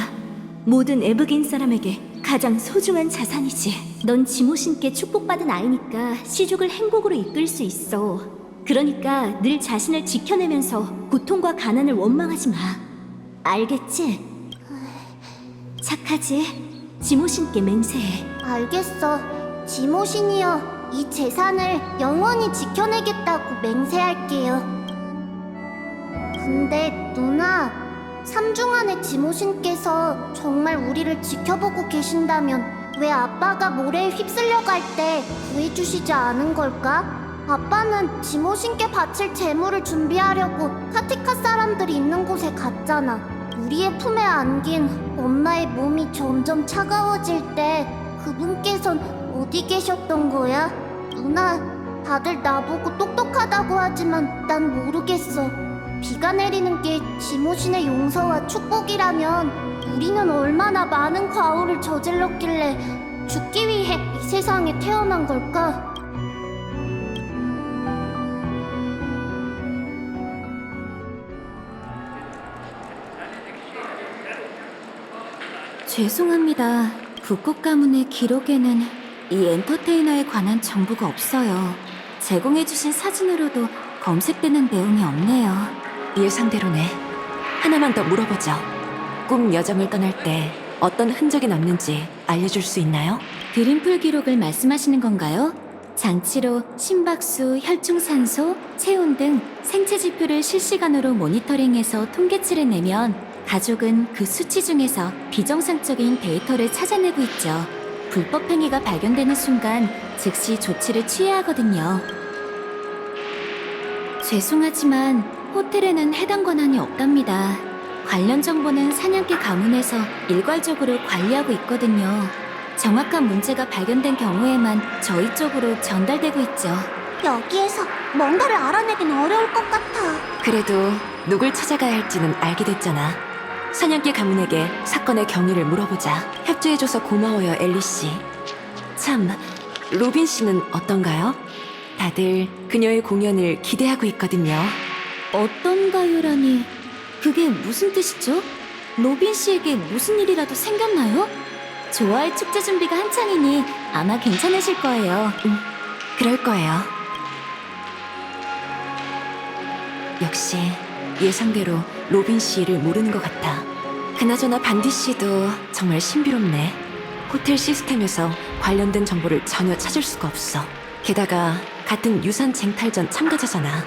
모든 에브긴 사람에게 가장 소중한 자산이지. 넌 지모신께 축복받은 아이니까 시족을 행복으로 이끌 수 있어. 그러니까 늘 자신을 지켜내면서 고통과 가난을 원망하지 마. 알겠지? 착하지? 지모신께 맹세해. 알겠어. 지모신이여, 이 재산을 영원히 지켜내겠다고 맹세할게요. 근데 누나, 삼중한의 지모신께서 정말 우리를 지켜보고 계신다면 왜 아빠가 모래에 휩쓸려 갈 때 구해주시지 않은 걸까? 아빠는 지모신께 바칠 재물을 준비하려고 카티카 사람들이 있는 곳에 갔잖아. 우리의 품에 안긴 엄마의 몸이 점점 차가워질 때 그분께선 어디 계셨던 거야? 누나, 다들 나보고 똑똑하다고 하지만 난 모르겠어. 비가 내리는 게 지모신의 용서와 축복이라면 우리는 얼마나 많은 과오를 저질렀길래 죽기 위해 이 세상에 태어난 걸까? 죄송합니다. 북극 가문의 기록에는 이 엔터테이너에 관한 정보가 없어요. 제공해주신 사진으로도 검색되는 내용이 없네요. 예상대로네. 하나만 더 물어보죠. 꿈 여정을 떠날 때 어떤 흔적이 남는지 알려줄 수 있나요? 드림풀 기록을 말씀하시는 건가요? 장치로 심박수, 혈중산소, 체온 등 생체 지표를 실시간으로 모니터링해서 통계치를 내면 가족은 그 수치 중에서 비정상적인 데이터를 찾아내고 있죠. 불법 행위가 발견되는 순간 즉시 조치를 취해야 하거든요. 죄송하지만 호텔에는 해당 권한이 없답니다. 관련 정보는 사냥개 가문에서 일괄적으로 관리하고 있거든요. 정확한 문제가 발견된 경우에만 저희 쪽으로 전달되고 있죠. 여기에서 뭔가를 알아내긴 어려울 것 같아. 그래도 누굴 찾아가야 할지는 알게 됐잖아. 사냥개 가문에게 사건의 경위를 물어보자. 협조해줘서 고마워요, 엘리 씨. 참, 로빈 씨는 어떤가요? 다들 그녀의 공연을 기대하고 있거든요. 어떤가요라니, 그게 무슨 뜻이죠? 로빈 씨에게 무슨 일이라도 생겼나요? 좋아할 축제 준비가 한창이니 아마 괜찮으실 거예요. 그럴 거예요. 역시 예상대로 로빈 씨를 모르는 것 같아. 그나저나 반디 씨도 정말 신비롭네. 호텔 시스템에서 관련된 정보를 전혀 찾을 수가 없어. 게다가 같은 유산 쟁탈전 참가자잖아.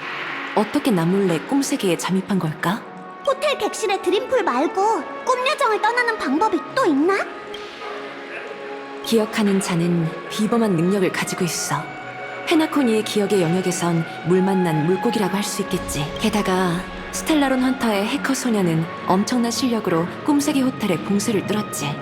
어떻게 나 몰래 꿈세계에 잠입한 걸까? 호텔 객실의 드림풀 말고 꿈여정을 떠나는 방법이 또 있나? 기억하는 자는 비범한 능력을 가지고 있어. 페나코니의 기억의 영역에선 물 만난 물고기라고 할 수 있겠지. 게다가 스텔라론 헌터의 해커 소녀는 엄청난 실력으로 꿈세계 호텔의 봉쇄를 뚫었지.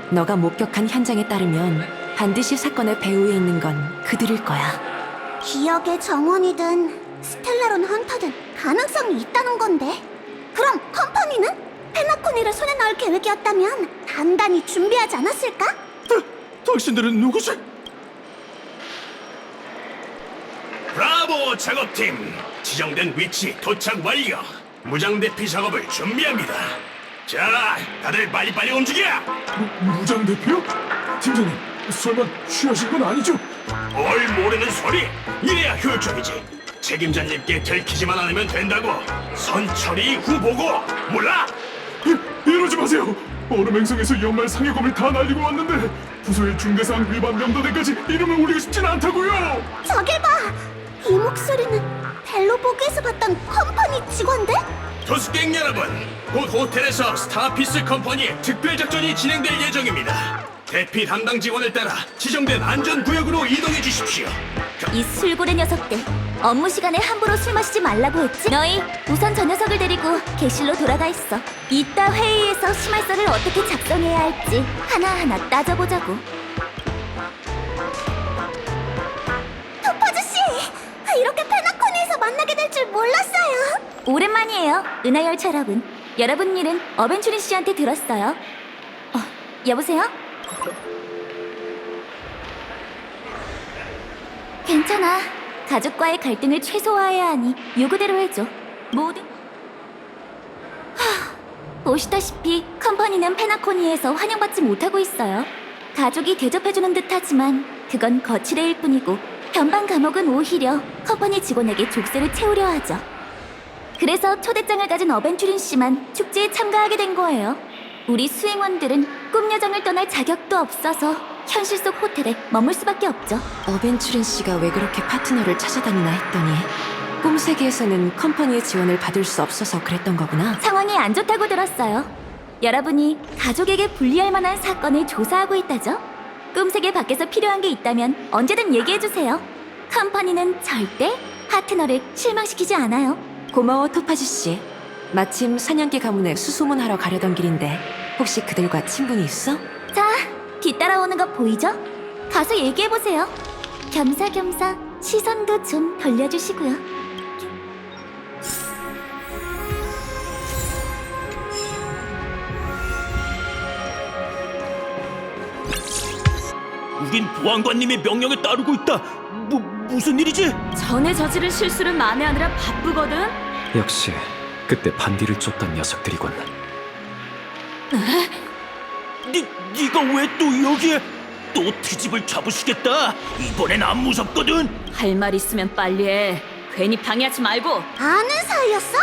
너가 목격한 현장에 따르면 반드시 사건의 배후에 있는 건 그들일 거야. 기억의 정원이든 스텔라론 헌터든 가능성이 있다는 건데. 그럼 컴퍼니는? 페나코니를 손에 넣을 계획이었다면 단단히 준비하지 않았을까? 당신들은 누구지? 브라보 작업팀! 지정된 위치 도착 완료! 무장 대피 작업을 준비합니다. 자, 다들 빨리빨리 움직여! 무장 대표요? 팀장님, 설마 취하신 건 아니죠? 뭘 모르는 소리! 이래야 효율적이지. 책임자님께 들키지만 않으면 된다고. 선처리 후 보고. 몰라? 이러지 마세요. 얼음 행성에서 연말 상여금을 다 날리고 왔는데 부서의 중대사항 위반 명단에까지 이름을 올리고 싶진 않다고요. 저길 봐! 이 목소리는 벨로보그에서 봤던 컴퍼니 직원들? 도스갱 여러분, 곧 호텔에서 스타피스 컴퍼니의 특별작전이 진행될 예정입니다. 대피 담당 직원을 따라 지정된 안전구역으로 이동해 주십시오. 이 술고래 녀석들, 업무 시간에 함부로 술 마시지 말라고 했지? 너희 우선 저 녀석을 데리고 객실로 돌아가 있어. 이따 회의에서 심할서를 어떻게 작성해야 할지 하나하나 따져보자고. 토퍼즈씨! 이렇게 페나코니에서 만나게 될 줄 몰랐어요. 오랜만이에요, 은하열차 여러분. 여러분 일은 어벤추린 씨한테 들었어요. 여보세요? 괜찮아. 가족과의 갈등을 최소화해야 하니 요구대로 해줘. 모든... 보시다시피 컴퍼니는 페나코니에서 환영받지 못하고 있어요. 가족이 대접해주는 듯하지만 그건 거칠애일 뿐이고 변방 감옥은 오히려 컴퍼니 직원에게 족쇄를 채우려 하죠. 그래서 초대장을 가진 어벤추린 씨만 축제에 참가하게 된 거예요. 우리 수행원들은 꿈여정을 떠날 자격도 없어서 현실 속 호텔에 머물 수밖에 없죠. 어벤추린 씨가 왜 그렇게 파트너를 찾아다니나 했더니 꿈세계에서는 컴퍼니의 지원을 받을 수 없어서 그랬던 거구나. 상황이 안 좋다고 들었어요. 여러분이 가족에게 불리할 만한 사건을 조사하고 있다죠? 꿈세계 밖에서 필요한 게 있다면 언제든 얘기해주세요. 컴퍼니는 절대 파트너를 실망시키지 않아요. 고마워 토파즈 씨. 마침 사냥개 가문에 수소문하러 가려던 길인데 혹시 그들과 친분이 있어? 자, 뒤따라오는 거 보이죠? 가서 얘기해보세요. 겸사겸사 시선도 좀 돌려주시고요. 우린 보안관님의 명령에 따르고 있다. 무슨 일이지? 전에 저지른 실수를 만회하느라 바쁘거든. 역시 그때 반디를 쫓던 녀석들이군. 네가 왜 또 여기에? 또 트집을 잡으시겠다. 이번엔 안 무섭거든. 할 말 있으면 빨리 해. 괜히 방해하지 말고. 아는 사이였어?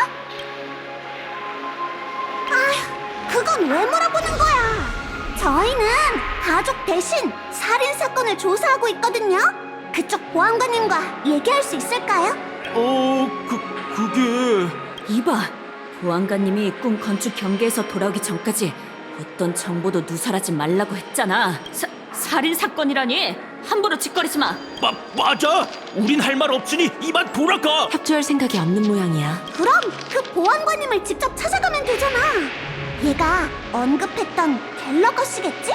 아휴, 그건 왜 물어보는 거야? 저희는 가족 대신 살인 사건을 조사하고 있거든요. 그쪽 보안관님과 얘기할 수 있을까요? 그게... 이봐, 보안관님이 꿈 건축 경계에서 돌아오기 전까지 어떤 정보도 누설하지 말라고 했잖아. 살인 사건이라니 함부로 짓거리지 마. 맞아. 우린 할 말 없으니 이만 돌아가. 협조할 생각이 없는 모양이야. 그럼 그 보안관님을 직접 찾아가면 되잖아. 얘가 언급했던 갤러거 씨겠지?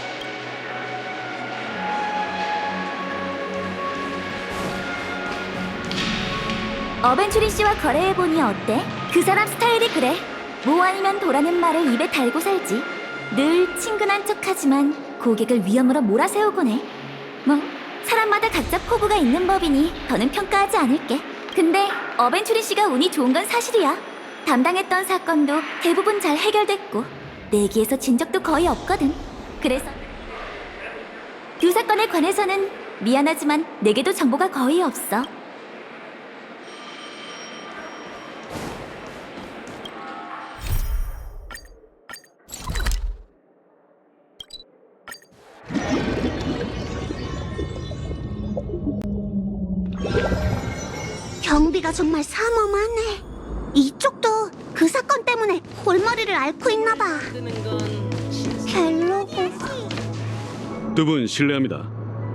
어벤추린 씨와 거래해보니 어때? 그 사람 스타일이 그래. 뭐 아니면 도라는 말을 입에 달고 살지. 늘 친근한 척하지만 고객을 위험으로 몰아세우곤 해. 뭐 사람마다 각자 포부가 있는 법이니 더는 평가하지 않을게. 근데 어벤추린 씨가 운이 좋은 건 사실이야. 담당했던 사건도 대부분 잘 해결됐고 내기에서 진 적도 거의 없거든. 그래서 두 사건에 관해서는 미안하지만 내게도 정보가 거의 없어. 경비가 정말 삼엄하네. 이쪽도 그 사건 때문에 골머리를 앓고 있나 봐. 갤러거. 두 분 실례합니다.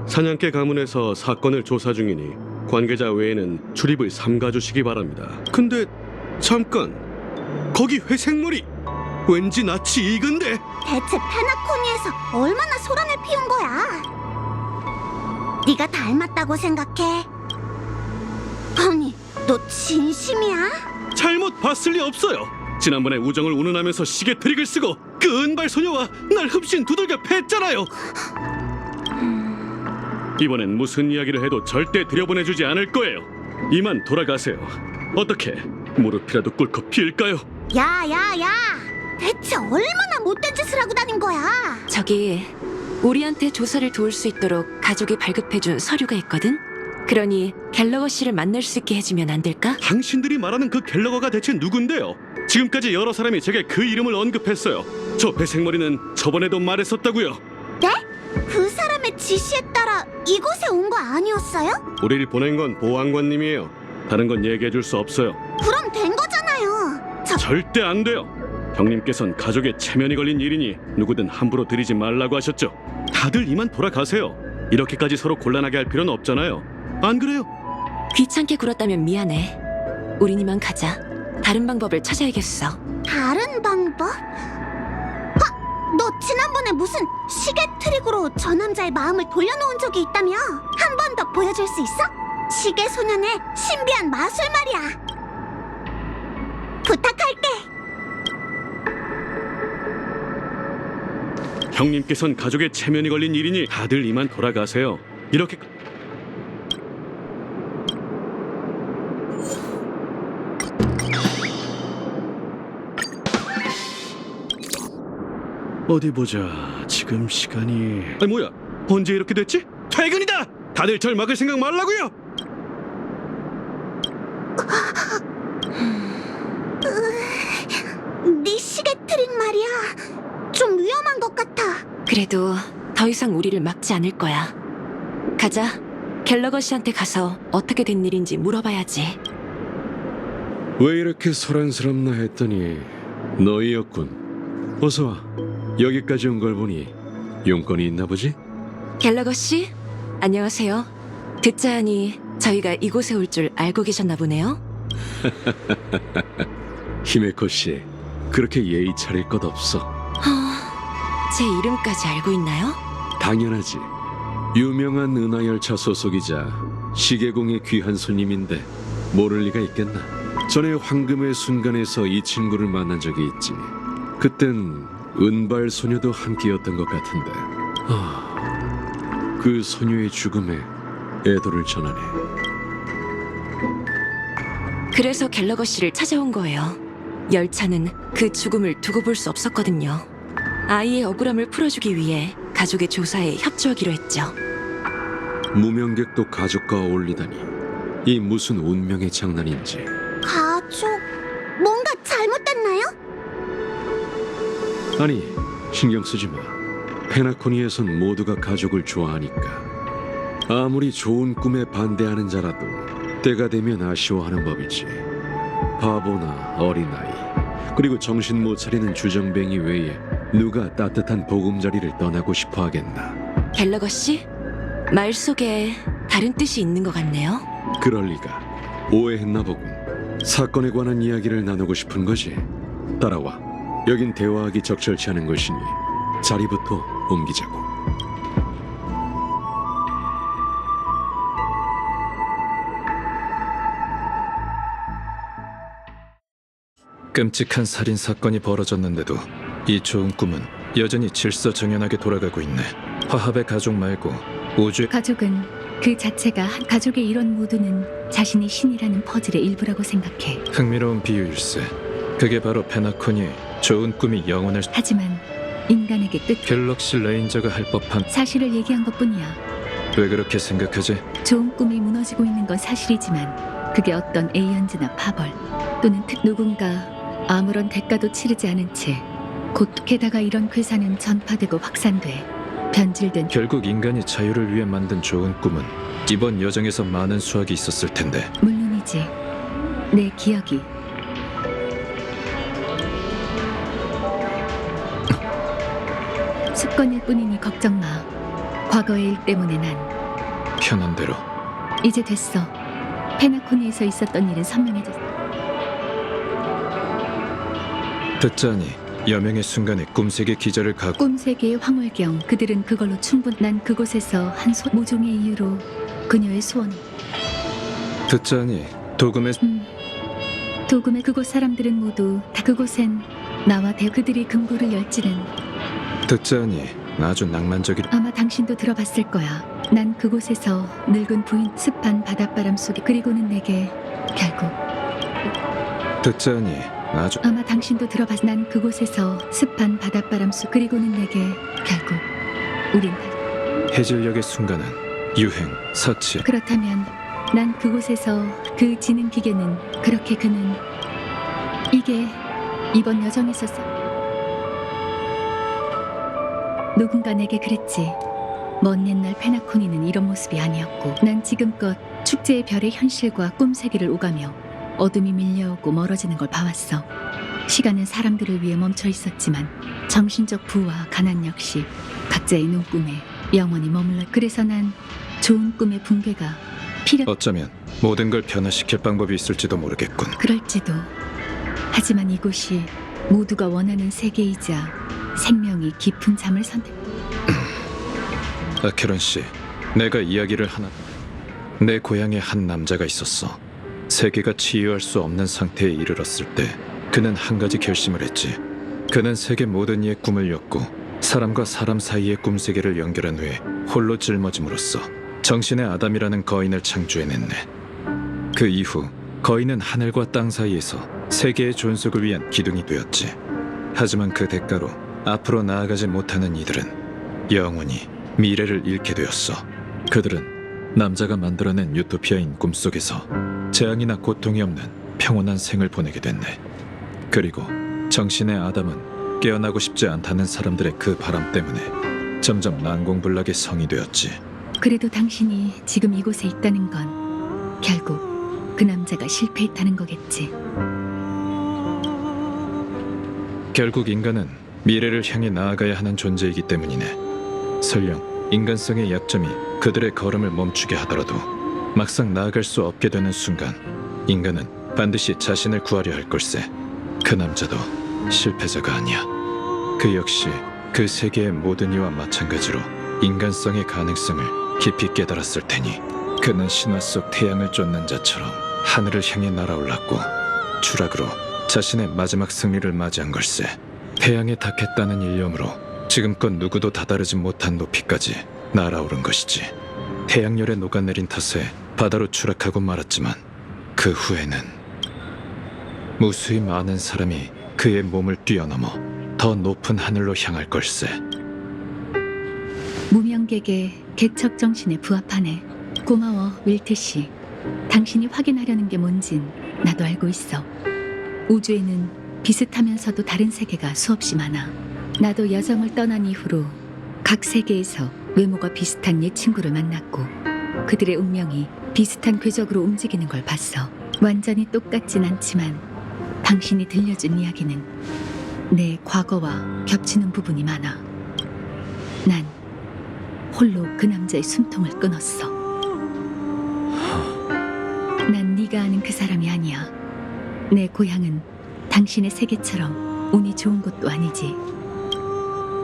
사냥개 가문에서 사건을 조사 중이니 관계자 외에는 출입을 삼가주시기 바랍니다. 근데 잠깐, 거기 회색머리 왠지 낯이 익은데? 대체 페나코니에서 얼마나 소란을 피운 거야? 네가 닮았다고 생각해? 아니, 너 진심이야? 잘못 봤을 리 없어요. 지난번에 우정을 운운하면서 시계 트릭을 쓰고 그 은발 소녀와 날 흡신 두들겨 팼잖아요. 이번엔 무슨 이야기를 해도 절대 들여보내주지 않을 거예요. 이만 돌아가세요. 어떻게 무릎이라도 꿇고 빌까요? 야야야! 대체 얼마나 못된 짓을 하고 다닌 거야? 저기 우리한테 조사를 도울 수 있도록 가족이 발급해준 서류가 있거든? 그러니 갤러거 씨를 만날 수 있게 해주면 안 될까? 당신들이 말하는 그 갤러거가 대체 누군데요? 지금까지 여러 사람이 제게 그 이름을 언급했어요. 저 회색머리는 저번에도 말했었다고요. 네? 그 사람의 지시에 따라 이곳에 온 거 아니었어요? 우리를 보낸 건 보안관님이에요. 다른 건 얘기해 줄 수 없어요. 그럼 된 거잖아요. 절대 안 돼요. 형님께선 가족의 체면이 걸린 일이니 누구든 함부로 들이지 말라고 하셨죠. 다들 이만 돌아가세요. 이렇게까지 서로 곤란하게 할 필요는 없잖아요. 안 그래요? 귀찮게 굴었다면 미안해. 우린 이만 가자. 다른 방법을 찾아야겠어. 다른 방법? 너 지난번에 무슨 시계 트릭으로 저 남자의 마음을 돌려놓은 적이 있다며? 한 번 더 보여줄 수 있어? 시계 소년의 신비한 마술 말이야. 부탁할게. 형님께선 가족의 체면이 걸린 일이니 다들 이만 돌아가세요. 이렇게 어디 보자. 지금 시간이 뭐야? 언제 이렇게 됐지? 퇴근이다! 다들 절 막을 생각 말라고요! 네 시계 트릭 말이야. 좀 위험한 것 같아. 그래도 더 이상 우리를 막지 않을 거야. 가자. 갤러거 씨한테 가서 어떻게 된 일인지 물어봐야지. 왜 이렇게 소란스럽나 했더니 너희였군. 어서 와. 여기까지 온 걸 보니 용건이 있나 보지? 갤러거 씨, 안녕하세요. 듣자 하니 저희가 이곳에 올 줄 알고 계셨나 보네요. 히메코 씨, 그렇게 예의 차릴 것 없어. 제 이름까지 알고 있나요? 당연하지. 유명한 은하열차 소속이자 시계공의 귀한 손님인데 모를 리가 있겠나. 전에 황금의 순간에서 이 친구를 만난 적이 있지. 그땐 은발 소녀도 함께였던 것 같은데. 그 소녀의 죽음에 애도를 전하네. 그래서 갤러거 씨를 찾아온 거예요. 열차는 그 죽음을 두고 볼 수 없었거든요. 아이의 억울함을 풀어주기 위해 가족의 조사에 협조하기로 했죠. 무명객도 가족과 어울리다니. 이 무슨 운명의 장난인지. 가족... 뭔가 잘못됐나요? 아니, 신경 쓰지 마. 페나코니에선 모두가 가족을 좋아하니까. 아무리 좋은 꿈에 반대하는 자라도 때가 되면 아쉬워하는 법이지. 바보나 어린아이, 그리고 정신 못 차리는 주정뱅이 외에 누가 따뜻한 보금자리를 떠나고 싶어 하겠나. 갤러거 씨, 말 속에 다른 뜻이 있는 것 같네요. 그럴 리가. 오해했나 보군. 사건에 관한 이야기를 나누고 싶은 거지. 따라와. 여긴 대화하기 적절치 않은 것이니 자리부터 옮기자고. 끔찍한 살인 사건이 벌어졌는데도 이 좋은 꿈은 여전히 질서정연하게 돌아가고 있네. 화합의 가족 말고 우주의 가족은 그 자체가 한 가족의 이론 모두는 자신이 신이라는 퍼즐의 일부라고 생각해. 흥미로운 비유일세. 그게 바로 페나코니의 좋은 꿈이 영원할 수... 하지만 인간에게 끝 갤럭시 레인저가 할 법한... 사실을 얘기한 것뿐이야. 왜 그렇게 생각하지? 좋은 꿈이 무너지고 있는 건 사실이지만 그게 어떤 에이언즈나 파벌 또는 누군가 아무런 대가도 치르지 않은 채 곧 게다가 이런 괴사는 전파되고 확산돼 변질된 결국 인간이 자유를 위해 만든 좋은 꿈은 이번 여정에서 많은 수확이 있었을 텐데. 물론이지. 말이지. 내 기억이. 습관일 뿐이니 걱정 마. 과거의 일 때문에 난 편한 대로. 이제 됐어. 페나코니에서 있었던 일은 선명해졌어. 듣자니 여명의 순간에 꿈세계 기절을 가고 꿈세계의 황홀경, 그들은 그걸로 충분. 난 그곳에서 한 모종의 이유로 그녀의 소원을. 듣자니 도금의 도금의 그곳 사람들은 모두 다 그곳엔 나와 그들이 금고를 열지는. 듣자니 아주 낭만적이. 아마 당신도 들어봤을 거야. 난 그곳에서 늙은 부인 습한 바닷바람 속에. 그리고는 내게 결국. 듣자니 아주. 아마 당신도 들어봤. 난 그곳에서 습한 바닷바람 속. 그리고는 내게 결국 우린. 해질녘의 순간은 유행, 사치. 그렇다면 난 그곳에서 그 지능 기계는 그렇게 그는 이게 이번 여정에서 누군가 내게 그랬지. 먼 옛날 페나코니는 이런 모습이 아니었고. 난 지금껏 축제의 별의 현실과 꿈세계를 오가며 어둠이 밀려오고 멀어지는 걸 봐왔어. 시간은 사람들을 위해 멈춰 있었지만 정신적 부와 가난 역시 각자의 눈꿈에 영원히 머물러. 그래서 난 좋은 꿈의 붕괴가 필요. 어쩌면 모든 걸 변화시킬 방법이 있을지도 모르겠군. 그럴지도. 하지만 이곳이 모두가 원하는 세계이자 생명이 깊은 잠을 선택. 아케론 씨, 내가 이야기를 하나. 내 고향에 한 남자가 있었어. 세계가 치유할 수 없는 상태에 이르렀을 때 그는 한 가지 결심을 했지. 그는 세계 모든 이의 꿈을 엮고 사람과 사람 사이의 꿈세계를 연결한 후에 홀로 짊어짐으로써 정신의 아담이라는 거인을 창조해냈네. 그 이후 거인은 하늘과 땅 사이에서 세계의 존속을 위한 기둥이 되었지. 하지만 그 대가로 앞으로 나아가지 못하는 이들은 영원히 미래를 잃게 되었어. 그들은 남자가 만들어낸 유토피아인 꿈속에서 재앙이나 고통이 없는 평온한 생을 보내게 됐네. 그리고 정신의 아담은 깨어나고 싶지 않다는 사람들의 그 바람 때문에 점점 난공불락의 성이 되었지. 그래도 당신이 지금 이곳에 있다는 건 결국 그 남자가 실패했다는 거겠지. 결국 인간은 미래를 향해 나아가야 하는 존재이기 때문이네. 설령 인간성의 약점이 그들의 걸음을 멈추게 하더라도 막상 나아갈 수 없게 되는 순간 인간은 반드시 자신을 구하려 할 걸세. 그 남자도 실패자가 아니야. 그 역시 그 세계의 모든 이와 마찬가지로 인간성의 가능성을 깊이 깨달았을 테니 그는 신화 속 태양을 쫓는 자처럼 하늘을 향해 날아올랐고 추락으로 자신의 마지막 승리를 맞이한 걸세. 태양에 닿겠다는 일념으로 지금껏 누구도 다다르지 못한 높이까지 날아오른 것이지. 태양열에 녹아내린 탓에 바다로 추락하고 말았지만 그 후에는 무수히 많은 사람이 그의 몸을 뛰어넘어 더 높은 하늘로 향할 걸세. 무명객의 개척 정신에 부합하네. 고마워, 윌트 씨. 당신이 확인하려는 게 뭔진 나도 알고 있어. 우주에는 비슷하면서도 다른 세계가 수없이 많아. 나도 여정을 떠난 이후로 각 세계에서 외모가 비슷한 옛 친구를 만났고 그들의 운명이 비슷한 궤적으로 움직이는 걸 봤어. 완전히 똑같진 않지만 당신이 들려준 이야기는 내 과거와 겹치는 부분이 많아. 난 홀로 그 남자의 숨통을 끊었어. 난 네가 아는 그 사람이 아니야. 내 고향은 당신의 세계처럼 운이 좋은 곳도 아니지.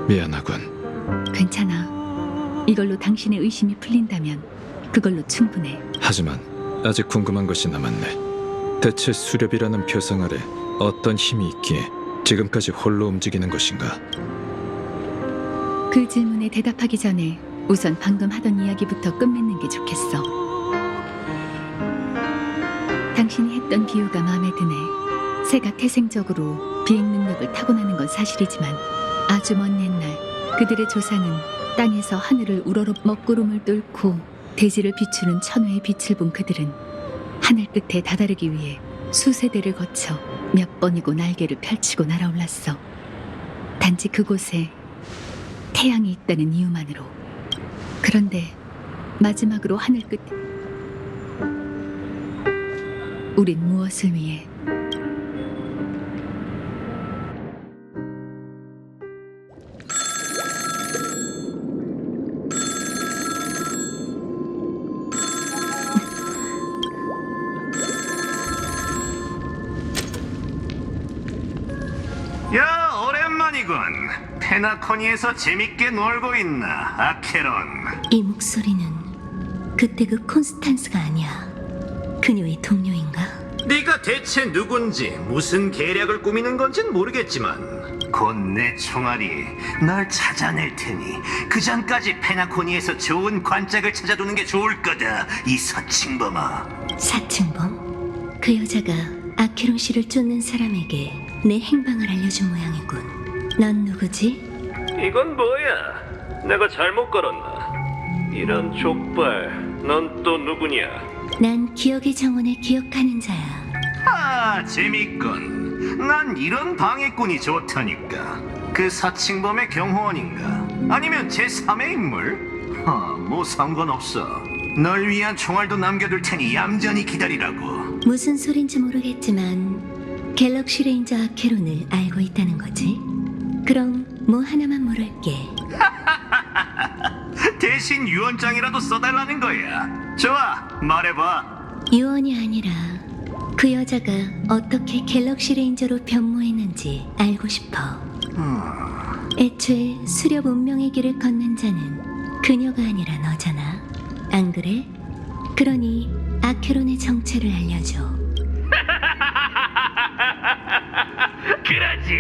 미안하군. 괜찮아. 이걸로 당신의 의심이 풀린다면 그걸로 충분해. 하지만 아직 궁금한 것이 남았네. 대체 수렵이라는 표상 아래 어떤 힘이 있기에 지금까지 홀로 움직이는 것인가? 그 질문에 대답하기 전에 우선 방금 하던 이야기부터 끝맺는 게 좋겠어. 당신이 했던 비유가 마음에 드네. 새가 태생적으로 비행 능력을 타고나는 건 사실이지만 아주 먼 옛날 그들의 조상은 땅에서 하늘을 우러러 먹구름을 뚫고 대지를 비추는 천회의 빛을 본 그들은 하늘 끝에 다다르기 위해 수세대를 거쳐 몇 번이고 날개를 펼치고 날아올랐어. 단지 그곳에 태양이 있다는 이유만으로. 그런데 마지막으로 하늘 끝에 우린 무엇을 위해? 야, 오랜만이군. 페나코니에서 재밌게 놀고 있나, 아케론? 이 목소리는 그때 그 콘스탄스가 아니야. 그녀의 동료인가? 네가 대체 누군지 무슨 계략을 꾸미는 건진 모르겠지만 곧 내 총알이 널 찾아낼 테니 그 전까지 페나코니에서 좋은 관짝을 찾아두는 게 좋을 거다, 이 사칭범아. 사층범? 그 여자가 아케론 씨를 쫓는 사람에게 내 행방을 알려준 모양이군. 넌 누구지? 이건 뭐야? 내가 잘못 걸었나? 이런 족발, 넌 또 누구냐? 난 기억의 정원을 기억하는 자야. 아, 재밌군. 난 이런 방해꾼이 좋다니까. 그 사칭범의 경호원인가? 아니면 제3의 인물? 뭐 상관없어. 널 위한 총알도 남겨둘 테니 얌전히 기다리라고. 무슨 소린지 모르겠지만 갤럭시 레인저 아케론을 알고 있다는 거지? 그럼 뭐 하나만 물을게. 대신 유언장이라도 써달라는 거야. 좋아, 말해봐. 유언이 아니라 그 여자가 어떻게 갤럭시 레인저로 변모했는지 알고 싶어. 애초에 수렵 운명의 길을 걷는 자는 그녀가 아니라 너잖아. 안 그래? 그러니 아케론의 정체를 알려줘. 그러지.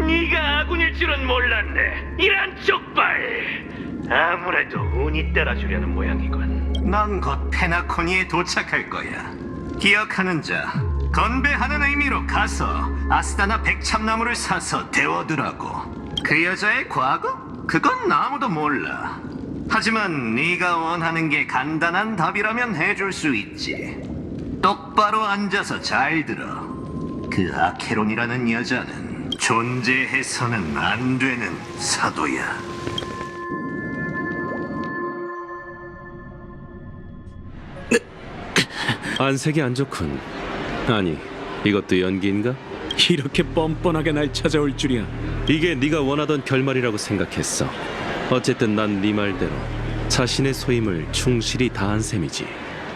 네가 아군일 줄은 몰랐네. 이런 족발. 아무래도 운이 따라주려는 모양이군. 넌 곧 페나코니에 도착할 거야. 기억하는 자, 건배하는 의미로 가서 아스타나 백참나무를 사서 데워두라고. 그 여자의 과거? 그건 아무도 몰라. 하지만 네가 원하는 게 간단한 답이라면 해줄 수 있지. 똑바로 앉아서 잘 들어. 그 아케론이라는 여자는 존재해서는 안 되는 사도야. 안색이 안 좋군. 아니, 이것도 연기인가? 이렇게 뻔뻔하게 날 찾아올 줄이야. 이게 네가 원하던 결말이라고 생각했어. 어쨌든 난 네 말대로 자신의 소임을 충실히 다한 셈이지.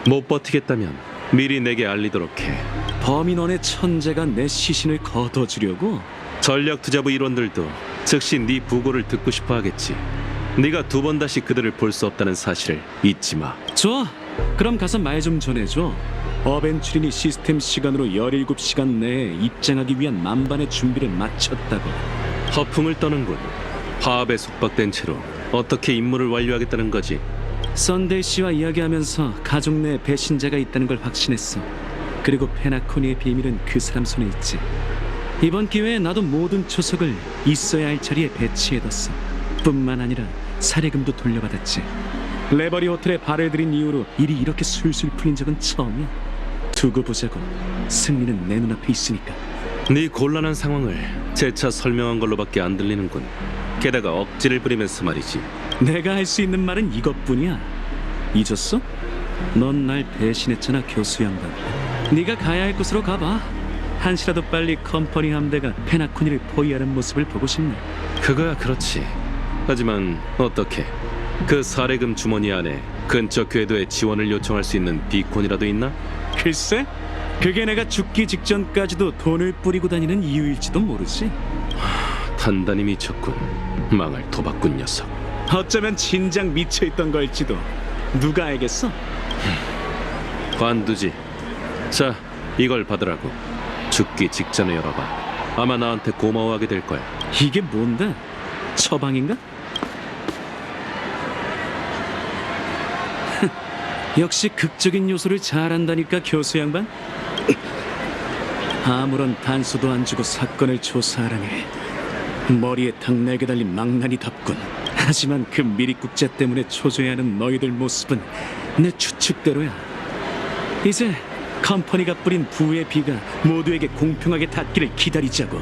못 버티겠다면 미리 내게 알리도록 해. 범인원의 천재가 내 시신을 거둬주려고? 전략투자부 일원들도 즉시 네 부고를 듣고 싶어 하겠지. 네가 두 번 다시 그들을 볼 수 없다는 사실을 잊지 마. 좋아. 그럼 가서 말 좀 전해줘. 어벤츄린이 시스템 시간으로 17시간 내에 입장하기 위한 만반의 준비를 마쳤다고. 허풍을 떠는군. 화합에 속박된 채로 어떻게 임무를 완료하겠다는 거지? 썬데이 씨와 이야기하면서 가족 내에 배신자가 있다는 걸 확신했어. 그리고 페나코니의 비밀은 그 사람 손에 있지. 이번 기회에 나도 모든 초석을 있어야 할 자리에 배치해뒀어. 뿐만 아니라 사례금도 돌려받았지. 레버리 호텔에 발을 들인 이후로 일이 이렇게 술술 풀린 적은 처음이야. 두고 보자고. 승리는 내 눈앞에 있으니까. 네 곤란한 상황을 재차 설명한 걸로밖에 안 들리는군. 게다가 억지를 부리면서 말이지. 내가 할 수 있는 말은 이것뿐이야. 잊었어? 넌 날 배신했잖아, 교수 양반. 네가 가야 할 곳으로 가봐. 한시라도 빨리 컴퍼니 함대가 페나코니를 포위하는 모습을 보고 싶네. 그거야 그렇지. 하지만 어떻게? 그 사례금 주머니 안에 근처 궤도에 지원을 요청할 수 있는 비콘이라도 있나? 글쎄, 그게 내가 죽기 직전까지도 돈을 뿌리고 다니는 이유일지도 모르지. 단단히 미쳤군. 망할 도박꾼 녀석. 어쩌면 진작 미쳐있던 걸지도. 누가 알겠어? 관두지. 자, 이걸 받으라고. 죽기 직전에 열어봐. 아마 나한테 고마워하게 될 거야. 이게 뭔데? 처방인가? 역시 극적인 요소를 잘한다니까, 교수 양반. 아무런 단서도 안 주고 사건을 조사하라니. 머리에 닭날개 달린 망나니답군. 하지만 그 미리국자 때문에 초조해하는 너희들 모습은 내 추측대로야. 이제 컴퍼니가 뿌린 부의 비가 모두에게 공평하게 닿기를 기다리자고.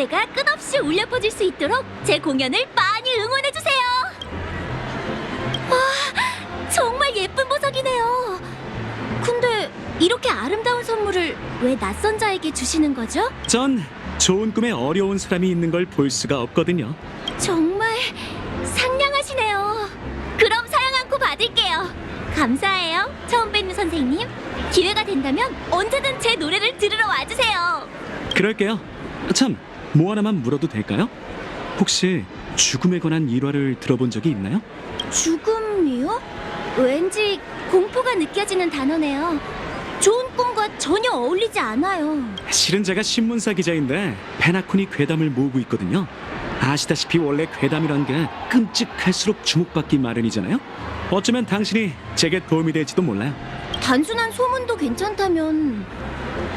노래가 끝없이 울려 퍼질 수 있도록 제 공연을 많이 응원해 주세요. 와, 정말 예쁜 보석이네요. 근데 이렇게 아름다운 선물을 왜 낯선 자에게 주시는 거죠? 전 좋은 꿈에 어려운 사람이 있는 걸 볼 수가 없거든요. 정말 상냥하시네요. 그럼 사양 안고 받을게요. 감사해요, 처음 뵙는 선생님. 기회가 된다면 언제든 제 노래를 들으러 와주세요. 그럴게요. 참, 뭐 하나만 물어도 될까요? 혹시 죽음에 관한 일화를 들어본 적이 있나요? 죽음이요? 왠지 공포가 느껴지는 단어네요. 좋은 꿈과 전혀 어울리지 않아요. 실은 제가 신문사 기자인데 페나콘이 괴담을 모으고 있거든요. 아시다시피 원래 괴담이란 게 끔찍할수록 주목받기 마련이잖아요. 어쩌면 당신이 제게 도움이 될지도 몰라요. 단순한 소문도 괜찮다면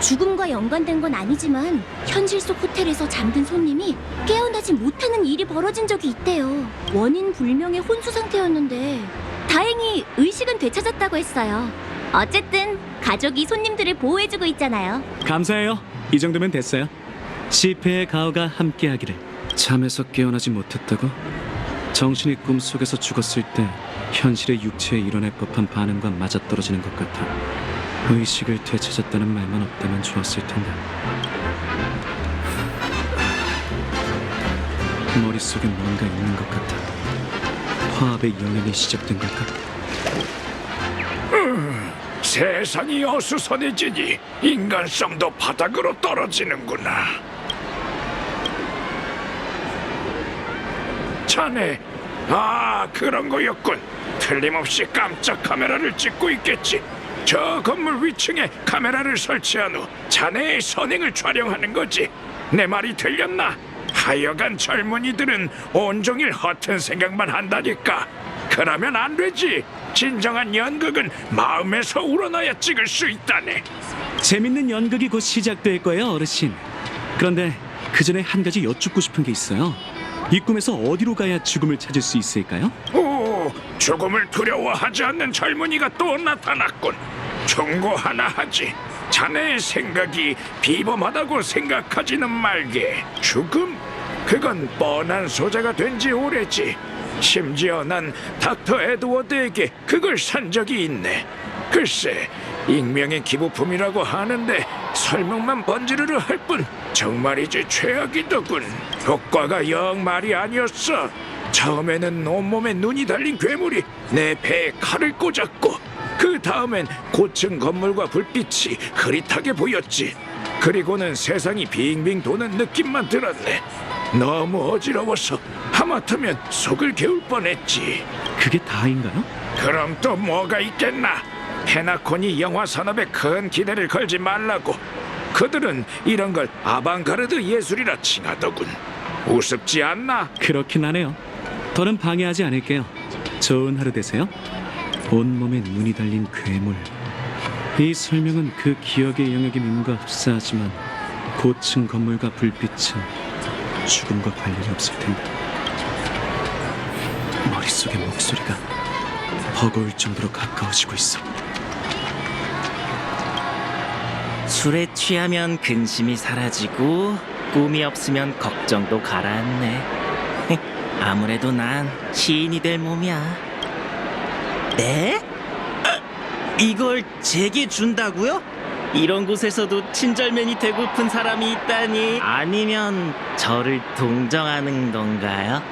죽음과 연관된 건 아니지만 현실 속 호텔에서 잠든 손님이 깨어나지 못하는 일이 벌어진 적이 있대요. 원인 불명의 혼수 상태였는데 다행히 의식은 되찾았다고 했어요. 어쨌든 가족이 손님들을 보호해주고 있잖아요. 감사해요. 이 정도면 됐어요. 시페의 가오가 함께하기를. 잠에서 깨어나지 못했다고? 정신이 꿈속에서 죽었을 때 현실의 육체에 일어날 법한 반응과 맞아떨어지는 것 같아. 의식을 되찾았다는 말만 없다면 좋았을 텐데. 머릿속에 뭔가 있는 것 같아. 화합의 영향이 시작된 걸까? 세상이 어수선해지니 인간성도 바닥으로 떨어지는구나. 자네, 그런 거였군. 틀림없이 깜짝 카메라를 찍고 있겠지. 저 건물 위층에 카메라를 설치한 후 자네의 선행을 촬영하는 거지. 내 말이 들렸나? 하여간 젊은이들은 온종일 허튼 생각만 한다니까. 그러면 안 되지. 진정한 연극은 마음에서 우러나야 찍을 수 있다네. 재밌는 연극이 곧 시작될 거예요, 어르신. 그런데 그 전에 한 가지 여쭙고 싶은 게 있어요. 이 꿈에서 어디로 가야 죽음을 찾을 수 있을까요? 오, 죽음을 두려워하지 않는 젊은이가 또 나타났군. 충고 하나 하지. 자네의 생각이 비범하다고 생각하지는 말게. 죽음? 그건 뻔한 소재가 된 지 오래지. 심지어 난 닥터 에드워드에게 그걸 산 적이 있네. 글쎄, 익명의 기부품이라고 하는데 설명만 번지르르 할 뿐 정말이지 최악이더군. 효과가 영 말이 아니었어. 처음에는 온몸에 눈이 달린 괴물이 내 배에 칼을 꽂았고, 그 다음엔 고층 건물과 불빛이 흐릿하게 보였지. 그리고는 세상이 빙빙 도는 느낌만 들었네. 너무 어지러워서 하마터면 속을 개울 뻔했지. 그게 다인가요? 그럼 또 뭐가 있겠나? 페나콘이 영화 산업에 큰 기대를 걸지 말라고. 그들은 이런 걸 아방가르드 예술이라 칭하더군. 우습지 않나? 그렇긴 하네요. 더는 방해하지 않을게요. 좋은 하루 되세요. 온몸에 눈이 달린 괴물. 이 설명은 그 기억의 영역에 민과 흡사하지만 고층 건물과 불빛은 죽음과 관련이 없을 텐데. 머릿속의 목소리가 버거울 정도로 가까워지고 있어. 술에 취하면 근심이 사라지고 꿈이 없으면 걱정도 가라앉네. 아무래도 난 시인이 될 몸이야. 네? 이걸 제게 준다고요? 이런 곳에서도 친절맨이 되고픈 사람이 있다니. 아니면 저를 동정하는 건가요?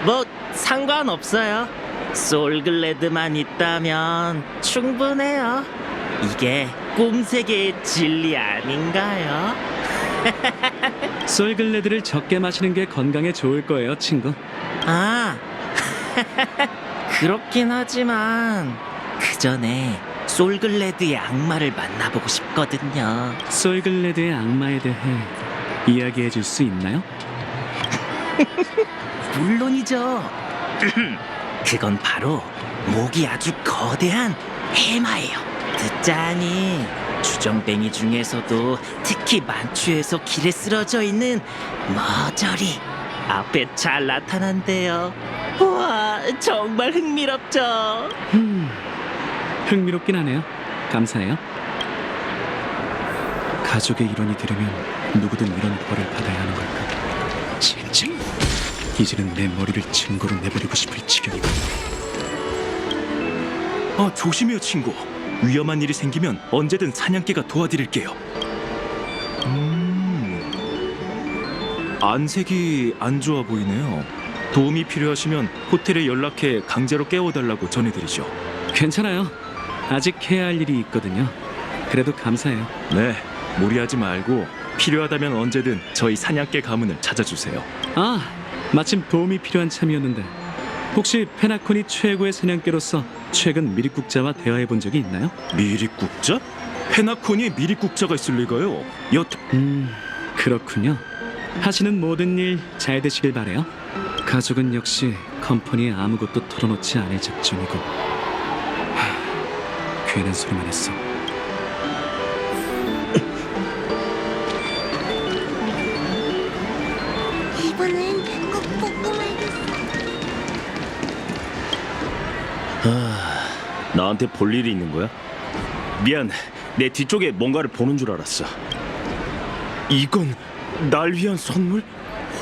뭐 상관없어요. 솔글레드만 있다면 충분해요. 이게 꿈세계의 진리 아닌가요? 솔글레드를 적게 마시는 게 건강에 좋을 거예요, 친구. 그렇긴 하지만 그 전에 솔글레드의 악마를 만나보고 싶거든요. 솔글레드의 악마에 대해 이야기해 줄 수 있나요? 물론이죠. 그건 바로 목이 아주 거대한 해마예요. 듣자니 주정뱅이 중에서도 특히 만추에서 길에 쓰러져 있는 머저리 앞에 잘 나타난대요. 와, 정말 흥미롭죠? 흥미롭긴 하네요. 감사해요. 가족의 일원이 되려면 누구든 이런 벌을 받아야 하는 걸까? 젠장! 이제는 내 머리를 증거로 내버리고 싶을 지경이다. 조심해요, 친구. 위험한 일이 생기면 언제든 사냥개가 도와드릴게요. 안색이 안 좋아 보이네요. 도움이 필요하시면 호텔에 연락해 강제로 깨워달라고 전해드리죠. 괜찮아요. 아직 해야 할 일이 있거든요. 그래도 감사해요. 네, 무리하지 말고 필요하다면 언제든 저희 사냥개 가문을 찾아주세요. 아, 마침 도움이 필요한 참이었는데 혹시 페나콘이 최고의 사냥개로서 최근 미립국자와 대화해본 적이 있나요? 미립국자? 페나콘이 미립국자가 있을 리가요. 그렇군요. 하시는 모든 일 잘 되시길 바래요. 가족은 역시 컴퍼니에 아무것도 털어놓지 않을 작정이고. 괜한 소리만 했어. 이번엔 꼭 뽑고 말겠어. 나한테 볼 일이 있는 거야? 미안, 내 뒤쪽에 뭔가를 보는 줄 알았어. 이건 날 위한 선물?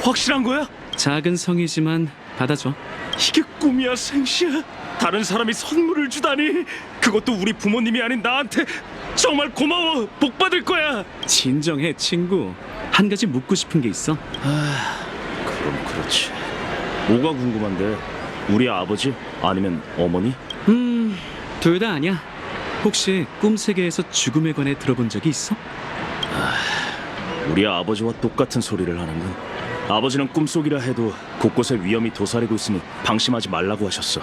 확실한 거야? 작은 성이지만 받아줘. 이게 꿈이야, 생시야? 다른 사람이 선물을 주다니. 그것도 우리 부모님이 아닌 나한테. 정말 고마워. 복 받을 거야. 진정해, 친구. 한 가지 묻고 싶은 게 있어. 그럼 그렇지. 뭐가 궁금한데? 우리 아버지? 아니면 어머니? 둘 다 아니야. 혹시 꿈세계에서 죽음에 관해 들어본 적이 있어? 우리 아버지와 똑같은 소리를 하는군. 아버지는 꿈속이라 해도 곳곳에 위험이 도사리고 있으니 방심하지 말라고 하셨어.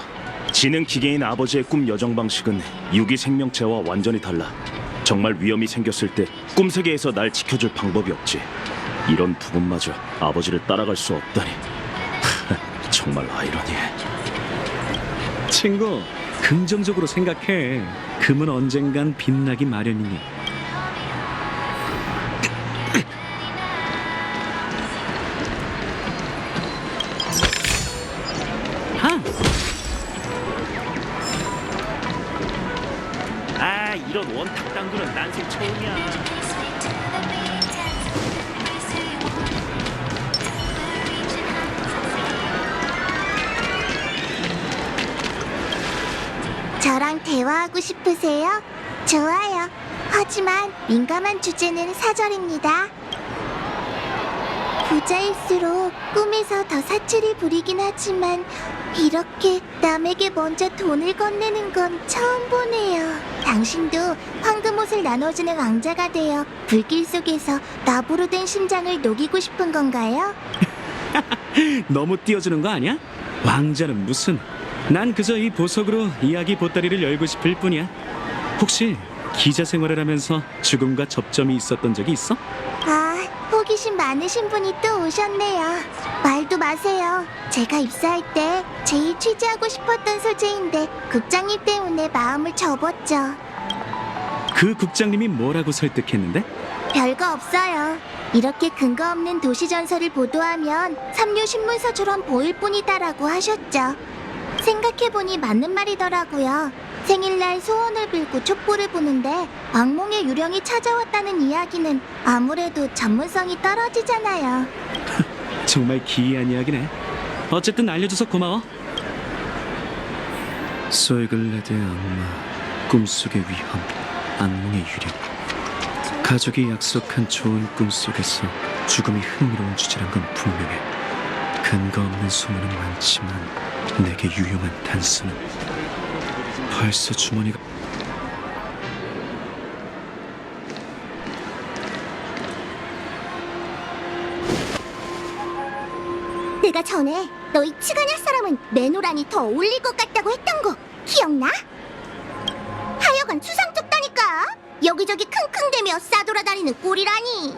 지능 기계인 아버지의 꿈 여정 방식은 유기 생명체와 완전히 달라. 정말 위험이 생겼을 때 꿈세계에서 날 지켜줄 방법이 없지. 이런 부분마저 아버지를 따라갈 수 없다니. 정말 아이러니해. 친구, 긍정적으로 생각해. 금은 언젠간 빛나기 마련이니. 이런 원탁 당구는 난생 처음이야. 저랑 대화하고 싶으세요? 좋아요. 하지만 민감한 주제는 사절입니다. 부자일수록 꿈에서 더 사치를 부리긴 하지만 이렇게 남에게 먼저 돈을 건네는 건 처음 보네요. 당신도 황금옷을 나눠주는 왕자가 되어 불길 속에서 나부로 된 심장을 녹이고 싶은 건가요? 너무 띄워주는 거 아니야? 왕자는 무슨. 난 그저 이 보석으로 이야기 보따리를 열고 싶을 뿐이야. 혹시 기자 생활을 하면서 죽음과 접점이 있었던 적이 있어? 아, 호기심 많으신 분이 또 오셨네요. 말도 마세요. 제가 입사할 때 제일 취재하고 싶었던 소재인데 국장님 때문에 마음을 접었죠. 그 국장님이 뭐라고 설득했는데? 별거 없어요. 이렇게 근거 없는 도시 전설을 보도하면 삼류 신문서처럼 보일 뿐이다라고 하셨죠. 생각해보니 맞는 말이더라고요. 생일날 소원을 빌고 촛불을 보는데 악몽의 유령이 찾아왔다는 이야기는 아무래도 전문성이 떨어지잖아요. 정말 기이한 이야기네. 어쨌든 알려줘서 고마워. 소이글레드의 악마, 꿈속의 위험, 악몽의 유령. 가족이 약속한 좋은 꿈속에서 죽음이 흥미로운 주제란 건 분명해. 근거 없는 소문은 많지만 내게 유용한 단서는 벌써 주머니가... 내가 전에 너희 치가냐 사람은 매노란이 더 어울릴 것 같다고 했던 거 기억나? 하여간 수상 쫓다니까. 여기저기 킁킁대며 싸돌아다니는 꼴이라니.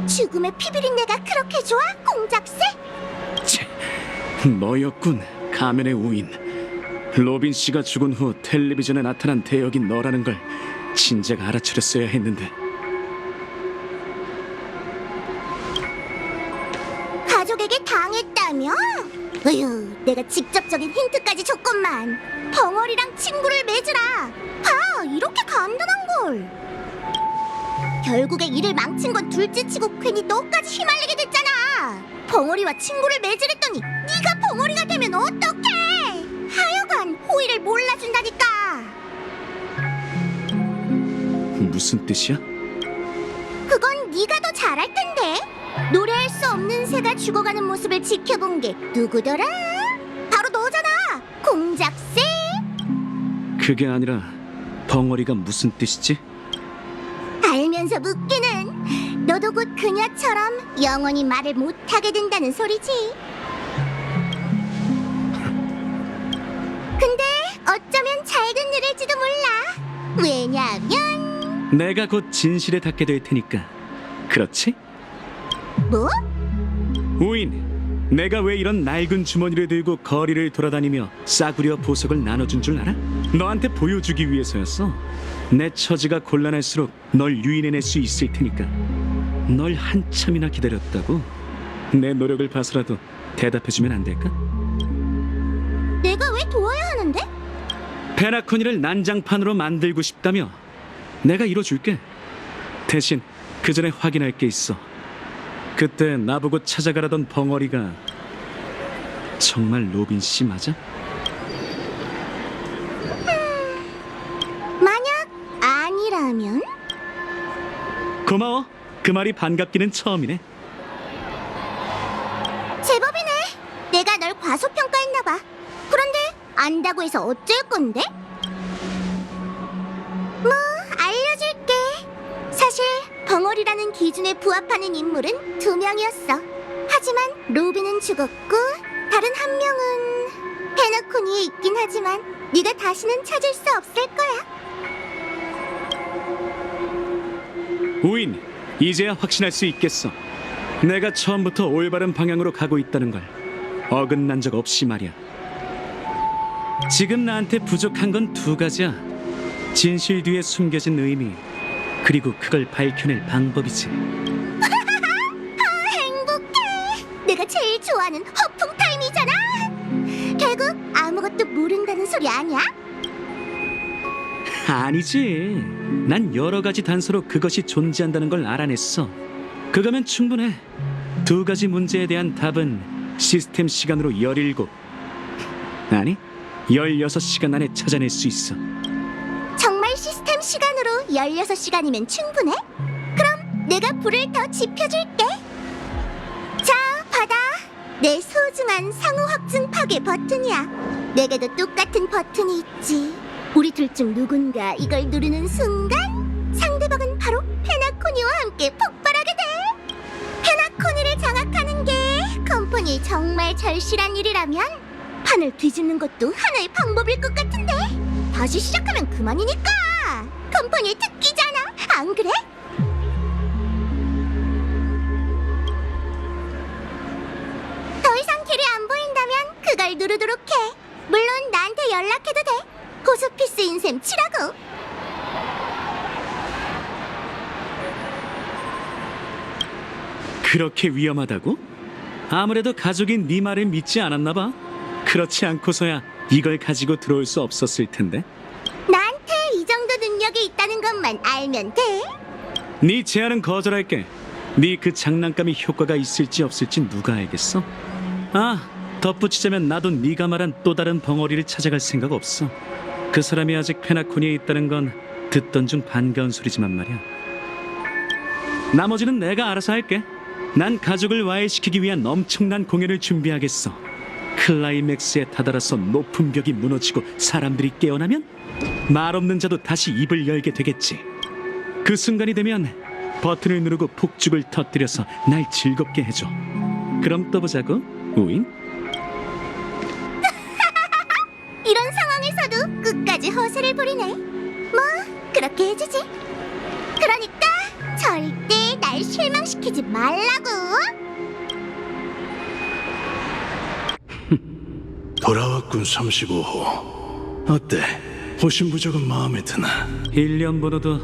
죽음의 피비린내가 그렇게 좋아? 공작새? 너였군, 가면의 우인. 로빈 씨가 죽은 후 텔레비전에 나타난 대역인 너라는 걸 진작 알아차렸어야 했는데. 가족에게 당했다며? 으유, 내가 직접적인 힌트까지 줬건만. 벙어리랑 친구를 맺으라. 봐, 이렇게 간단한 걸. 결국에 일을 망친 건 둘째치고 괜히 너까지 휘말리게 됐잖아. 벙어리와 친구를 맺으랬더니 네가 벙어리가 되면 어떡해? 하여간 호의를 몰라준다니까. 무슨 뜻이야? 그건 네가 더 잘할 텐데. 노래할 수 없는 새가 죽어가는 모습을 지켜본 게 누구더라? 바로 너잖아, 공작새. 그게 아니라 벙어리가 무슨 뜻이지? 알면서 묻기는. 너도 곧 그녀처럼 영원히 말을 못하게 된다는 소리지. 근데 어쩌면 잘 된 일일지도 몰라. 왜냐면 내가 곧 진실에 닿게 될 테니까. 그렇지? 뭐? 우인, 내가 왜 이런 낡은 주머니를 들고 거리를 돌아다니며 싸구려 보석을 나눠준 줄 알아? 너한테 보여주기 위해서였어. 내 처지가 곤란할수록 널 유인해낼 수 있을 테니까. 널 한참이나 기다렸다고? 내 노력을 봐서라도 대답해주면 안 될까? 내가 왜 도와야 하는데? 페나코니를 난장판으로 만들고 싶다며. 내가 이뤄줄게. 대신 그 전에 확인할 게 있어. 그때 나보고 찾아가라던 벙어리가 정말 로빈 씨 맞아? 만약 아니라면? 고마워. 그 말이 반갑기는 처음이네. 제법이네. 내가 널 과소평가했나봐. 그런데 안다고 해서 어쩔 건데? 뭐 알려줄게. 사실 벙어리라는 기준에 부합하는 인물은 2명이었어. 하지만 로빈은 죽었고 다른 한 명은 페나코니에 있긴 하지만 네가 다시는 찾을 수 없을 거야. 우인, 이제야 확신할 수 있겠어. 내가 처음부터 올바른 방향으로 가고 있다는 걸. 어긋난 적 없이 말이야. 지금 나한테 부족한 건 2가지야. 진실 뒤에 숨겨진 의미, 그리고 그걸 밝혀낼 방법이지. 행복해. 내가 제일 좋아하는 허풍 타임이잖아. 결국 아무것도 모른다는 소리 아니야? 아니지. 난 여러 가지 단서로 그것이 존재한다는 걸 알아냈어. 그거면 충분해. 2가지 문제에 대한 답은 시스템 시간으로 17, 아니 16시간 안에 찾아낼 수 있어. 정말 시스템 시간으로 16시간이면 충분해? 그럼 내가 불을 더 지펴줄게. 자, 받아. 내 소중한 상호 확증 파괴 버튼이야. 내게도 똑같은 버튼이 있지. 우리 둘 중 누군가 이걸 누르는 순간 상대방은 바로 페나코니와 함께 폭발하게 돼. 페나코니를 장악하는 게 컴퍼니의 정말 절실한 일이라면 판을 뒤집는 것도 하나의 방법일 것 같은데. 다시 시작하면 그만이니까. 컴퍼니의 특기잖아, 안 그래? 더 이상 길이 안 보인다면 그걸 누르도록 해. 물론 나한테 연락해도 돼. 호스피스인 셈 치라고. 그렇게 위험하다고? 아무래도 가족인 네 말을 믿지 않았나 봐. 그렇지 않고서야 이걸 가지고 들어올 수 없었을 텐데. 나한테 이 정도 능력이 있다는 것만 알면 돼. 네 제안은 거절할게. 네 그 장난감이 효과가 있을지 없을지 누가 알겠어? 아, 덧붙이자면 나도 네가 말한 또 다른 벙어리를 찾아갈 생각 없어. 그 사람이 아직 페나코니에 있다는 건 듣던 중 반가운 소리지만 말이야. 나머지는 내가 알아서 할게. 난 가족을 와해시키기 위한 엄청난 공연을 준비하겠어. 클라이맥스에 다다라서 높은 벽이 무너지고 사람들이 깨어나면 말 없는 자도 다시 입을 열게 되겠지. 그 순간이 되면 버튼을 누르고 폭죽을 터뜨려서 날 즐겁게 해줘. 그럼 또 보자고, 우인. 이런 상황에서도 끝까지 허세를 부리네. 뭐 그렇게 해주지. 그러니까 절대 날 실망시키지 말라고. 돌아왔군 35호. 어때? 호신 부족은 마음에 드나? 1년 번호도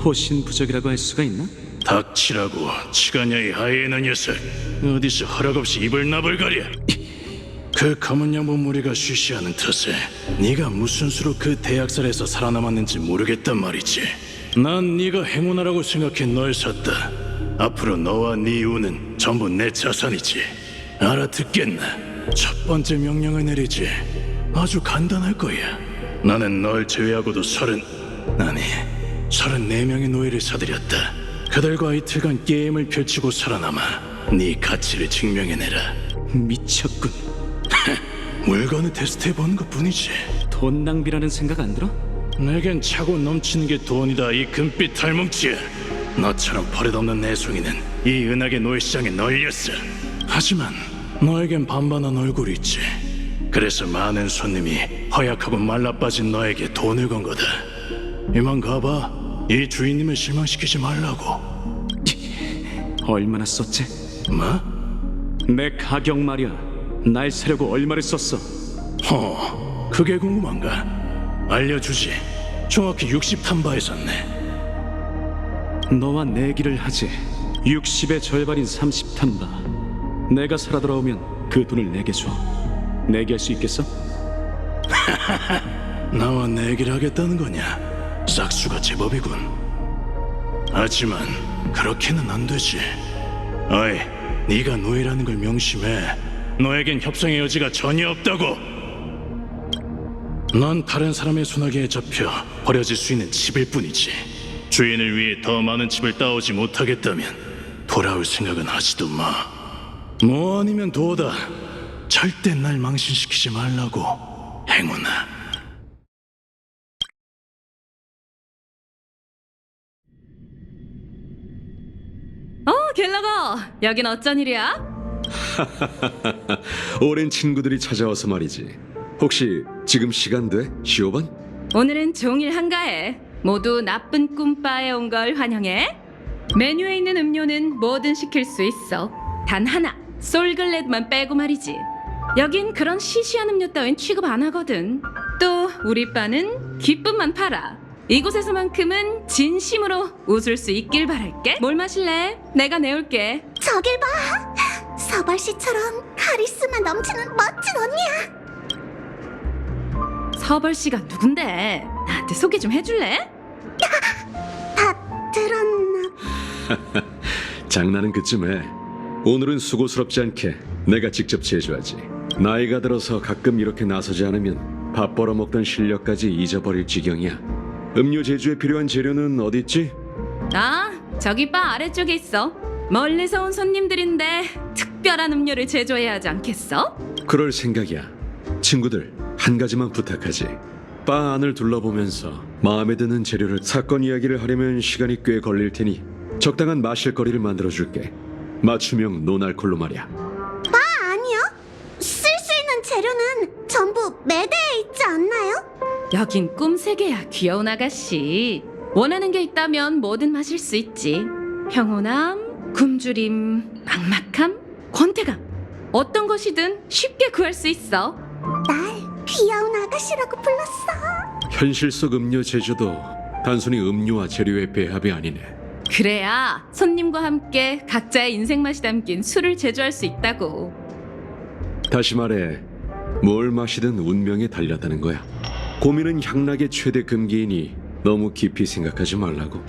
호신 부족이라고 할 수가 있나? 닥치라고 치가냐의 하이에나 녀석. 어디서 허락 없이 입을 나불거려. 그 검은 양복 무리가 쉬쉬하는 탓에 네가 무슨 수로 그 대학살에서 살아남았는지 모르겠단 말이지. 난 네가 행운아라고 생각해 널 샀다. 앞으로 너와 네 이웃은 전부 내 자산이지. 알아듣겠나? 첫 번째 명령을 내리지. 아주 간단할 거야. 나는 널 제외하고도 34명의 노예를 사들였다. 그들과 이틀간 게임을 펼치고 살아남아 네 가치를 증명해내라. 미쳤군. 물건을 테스트해보는 것뿐이지. 돈 낭비라는 생각 안 들어? 내겐 차고 넘치는 게 돈이다, 이 금빛 털뭉치야. 너처럼 버릇없는 내숭이는 이 은하계 노예시장에 널렸어. 하지만 너에겐 반반한 얼굴이 있지. 그래서 많은 손님이 허약하고 말라빠진 너에게 돈을 건 거다. 이만 가봐. 이 주인님을 실망시키지 말라고. 얼마나 썼지? 뭐? 내 가격 말이야. 날 사려고 얼마를 썼어? 그게 궁금한가? 알려주지. 정확히 60탄바에 샀네. 너와 내기를 하지. 60의 절반인 30탄바. 내가 살아 돌아오면 그 돈을 내게 줘. 내기할 수 있겠어? 나와 내기를 하겠다는 거냐? 싹수가 제법이군. 하지만 그렇게는 안 되지. 어이, 네가 노예라는 걸 명심해. 너에겐 협상의 여지가 전혀 없다고. 넌 다른 사람의 손아귀에 잡혀 버려질 수 있는 칩일 뿐이지. 주인을 위해 더 많은 칩을 따오지 못하겠다면 돌아올 생각은 하지도 마. 뭐 아니면 도다. 절대 날 망신시키지 말라고, 행운아. 갤러거, 여긴 어쩐 일이야? 오랜 친구들이 찾아와서 말이지. 혹시 지금 시간 돼? 시오반? 오늘은 종일 한가해. 모두 나쁜 꿈바에 온 걸 환영해. 메뉴에 있는 음료는 뭐든 시킬 수 있어. 단 하나, 솔글렛만 빼고 말이지. 여긴 그런 시시한 음료 따윈 취급 안 하거든. 또 우리 바는 기쁨만 팔아. 이곳에서만큼은 진심으로 웃을 수 있길 바랄게. 뭘 마실래? 내가 내올게. 저길 봐. 서발 씨처럼 카리스마 넘치는 멋진 언니야. 서벌 씨가 누군데? 나한테 소개 좀 해줄래? 다 들었나? 장난은 그쯤에. 오늘은 수고스럽지 않게 내가 직접 제조하지. 나이가 들어서 가끔 이렇게 나서지 않으면 밥 벌어먹던 실력까지 잊어버릴 지경이야. 음료 제조에 필요한 재료는 어디 있지? 아, 저기 바 아래쪽에 있어. 멀리서 온 손님들인데 특별한 음료를 제조해야 하지 않겠어? 그럴 생각이야. 친구들, 한 가지만 부탁하지. 바 안을 둘러보면서 마음에 드는 재료를 사건 이야기를 하려면 시간이 꽤 걸릴 테니 적당한 마실거리를 만들어줄게. 맞춤형 노알콜로 말이야. 바 아니요? 쓸 수 있는 재료는 전부 매대에 있지 않나요? 여긴 꿈세계야, 귀여운 아가씨. 원하는 게 있다면 뭐든 마실 수 있지. 평온함, 굶주림, 막막함, 권태감. 어떤 것이든 쉽게 구할 수 있어. 날 귀여운 아가씨라고 불렀어. 현실 속 음료 제조도 단순히 음료와 재료의 배합이 아니네. 그래야 손님과 함께 각자의 인생 맛이 담긴 술을 제조할 수 있다고. 다시 말해, 뭘 마시든 운명에 달렸다는 거야. 고민은 향락의 최대 금기이니 너무 깊이 생각하지 말라고.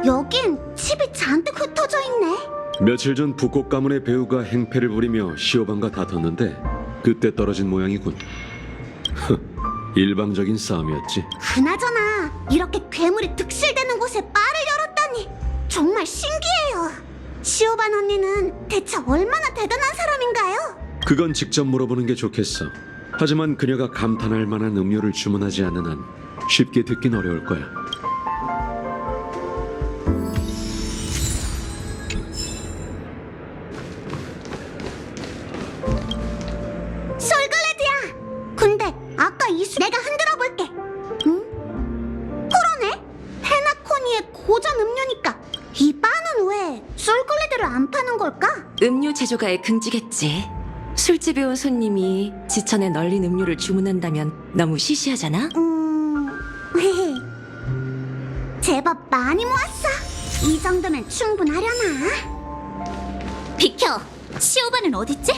여긴 칩이 잔뜩 흩어져 있네. 며칠 전 북곡 가문의 배우가 행패를 부리며 시오반과 다퉜는데 그때 떨어진 모양이군. 일방적인 싸움이었지. 그나저나 이렇게 괴물이 득실되는 곳에 바를 열었다니 정말 신기해요. 시오반 언니는 대체 얼마나 대단한 사람인가요? 그건 직접 물어보는 게 좋겠어. 하지만 그녀가 감탄할 만한 음료를 주문하지 않는 한 쉽게 듣긴 어려울 거야. 솔글레드야! 근데 아까 내가 흔들어 볼게. 응? 그러네? 페나코니의 고전 음료니까 이 바는 왜 솔글레드를 안 파는 걸까? 음료 제조가의 긍지겠지. 술집에 온 손님이 지천에 널린 음료를 주문한다면 너무 시시하잖아? 제법 많이 모았어. 이 정도면 충분하려나? 비켜! 시오바는 어딨지?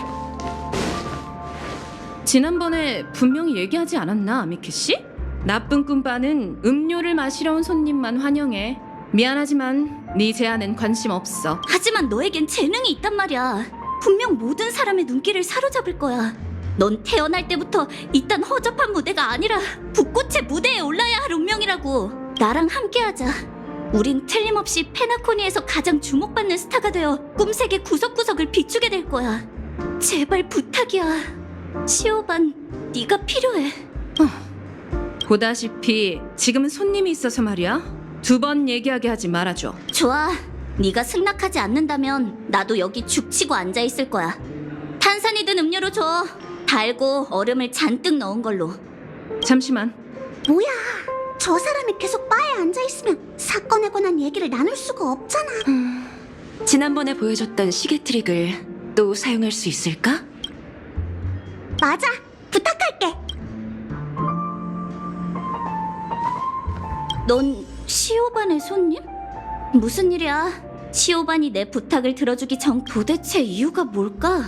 지난번에 분명히 얘기하지 않았나, 미키 씨? 나쁜 꿈바는 음료를 마시러 온 손님만 환영해. 미안하지만 네 제안은 관심 없어. 하지만 너에겐 재능이 있단 말이야. 분명 모든 사람의 눈길을 사로잡을 거야. 넌 태어날 때부터 이딴 허접한 무대가 아니라 붓꽃의 무대에 올라야 할 운명이라고. 나랑 함께하자. 우린 틀림없이 페나코니에서 가장 주목받는 스타가 되어 꿈세계 구석구석을 비추게 될 거야. 제발 부탁이야. 시오반, 네가 필요해. 보다시피 지금은 손님이 있어서 말이야. 2번 얘기하게 하지 말아줘. 좋아. 네가 승낙하지 않는다면 나도 여기 죽치고 앉아있을 거야. 탄산이 든 음료로 줘. 달고 얼음을 잔뜩 넣은 걸로. 잠시만. 뭐야? 저 사람이 계속 바에 앉아있으면 사건에 관한 얘기를 나눌 수가 없잖아. 지난번에 보여줬던 시계 트릭을 또 사용할 수 있을까? 맞아. 부탁할게. 넌 시오반의 손님? 무슨 일이야? 시오반이 내 부탁을 들어주기 전 도대체 이유가 뭘까?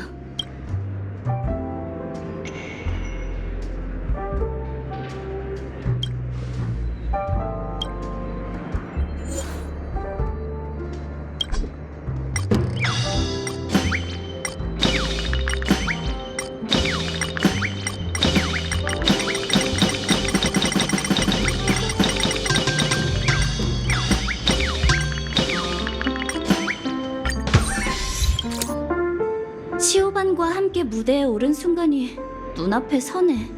시오반과 함께 무대에 오른 순간이 눈앞에 서네.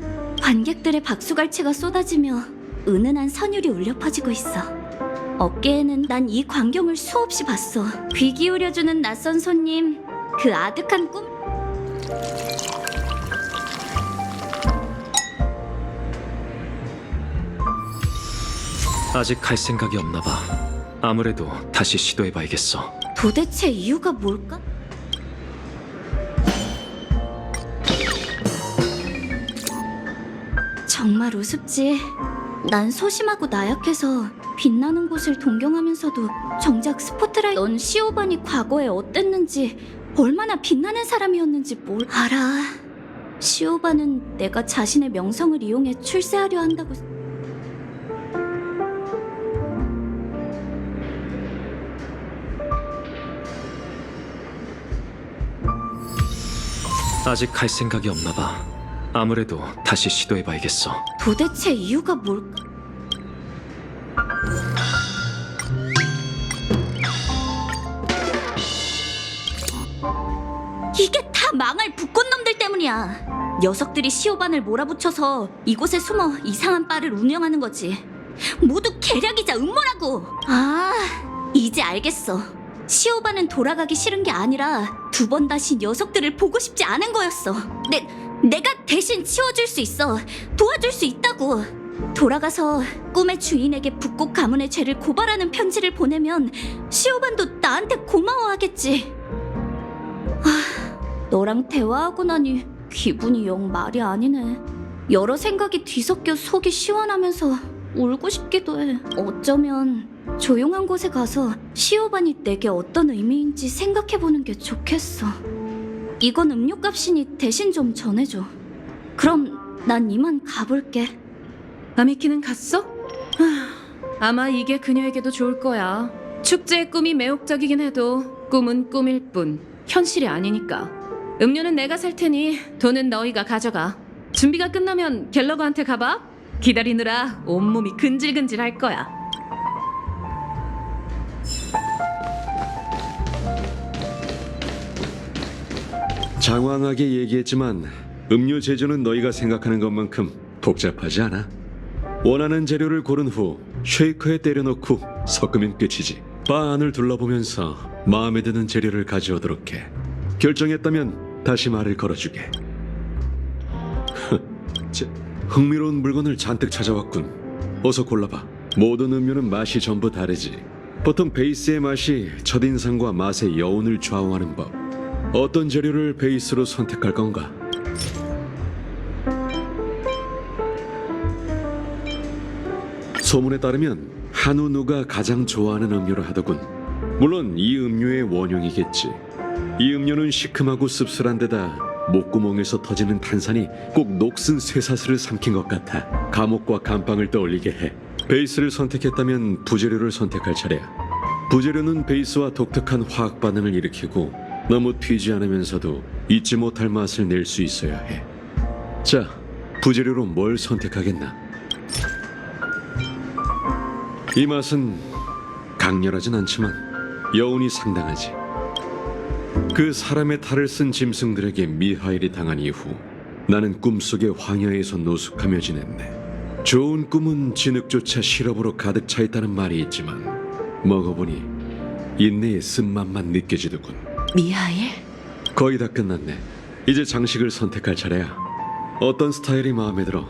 관객들의 박수갈채가 쏟아지며 은은한 선율이 울려 퍼지고 있어. 어깨에는 난 이 광경을 수없이 봤어. 귀 기울여주는 낯선 손님, 그 아득한 꿈. 아직 갈 생각이 없나 봐. 아무래도 다시 시도해봐야겠어. 도대체 이유가 뭘까? 정말 우습지. 난 소심하고 나약해서 빛나는 곳을 동경하면서도 정작 스포트라이트. 넌 시오반이 과거에 어땠는지, 얼마나 빛나는 사람이었는지 뭘 알아. 시오반은 내가 자신의 명성을 이용해 출세하려 한다고. 아직 갈 생각이 없나 봐. 아무래도 다시 시도해봐야겠어. 도대체 이유가 뭘까? 이게 다 망할 붓꽃놈들 때문이야. 녀석들이 시오반을 몰아붙여서 이곳에 숨어 이상한 바를 운영하는 거지. 모두 계략이자 음모라고. 아, 이제 알겠어. 시오반은 돌아가기 싫은 게 아니라 2번 다시 녀석들을 보고 싶지 않은 거였어. 내가 대신 치워줄 수 있어. 도와줄 수 있다고. 돌아가서 꿈의 주인에게 북곡 가문의 죄를 고발하는 편지를 보내면 시오반도 나한테 고마워하겠지. 너랑 대화하고 나니 기분이 영 말이 아니네. 여러 생각이 뒤섞여 속이 시원하면서 울고 싶기도 해. 어쩌면 조용한 곳에 가서 시오반이 내게 어떤 의미인지 생각해보는 게 좋겠어. 이건 음료값이니 대신 좀 전해줘. 그럼 난 이만 가볼게. 아미키는 갔어? 아마 이게 그녀에게도 좋을 거야. 축제의 꿈이 매혹적이긴 해도 꿈은 꿈일 뿐 현실이 아니니까. 음료는 내가 살 테니 돈은 너희가 가져가. 준비가 끝나면 갤러거한테 가봐. 기다리느라 온몸이 근질근질 할 거야. 장황하게 얘기했지만 음료 제조는 너희가 생각하는 것만큼 복잡하지 않아. 원하는 재료를 고른 후 쉐이커에 때려넣고 섞으면 끝이지. 바 안을 둘러보면서 마음에 드는 재료를 가져오도록 해. 결정했다면 다시 말을 걸어주게. 흥미로운 물건을 잔뜩 찾아왔군. 어서 골라봐. 모든 음료는 맛이 전부 다르지. 보통 베이스의 맛이 첫인상과 맛의 여운을 좌우하는 법. 어떤 재료를 베이스로 선택할 건가? 소문에 따르면 한우누가 가장 좋아하는 음료라 하더군. 물론 이 음료의 원형이겠지. 이 음료는 시큼하고 씁쓸한 데다 목구멍에서 터지는 탄산이 꼭 녹슨 쇠사슬을 삼킨 것 같아 감옥과 감방을 떠올리게 해. 베이스를 선택했다면 부재료를 선택할 차례야. 부재료는 베이스와 독특한 화학 반응을 일으키고 너무 튀지 않으면서도 잊지 못할 맛을 낼 수 있어야 해. 자, 부재료로 뭘 선택하겠나? 이 맛은 강렬하진 않지만 여운이 상당하지. 그 사람의 탈을 쓴 짐승들에게 미하일이 당한 이후 나는 꿈속의 황야에서 노숙하며 지냈네. 좋은 꿈은 진흙조차 시럽으로 가득 차 있다는 말이 있지만 먹어보니 인내의 쓴맛만 느껴지더군. 미하일? 거의 다 끝났네. 이제 장식을 선택할 차례야. 어떤 스타일이 마음에 들어?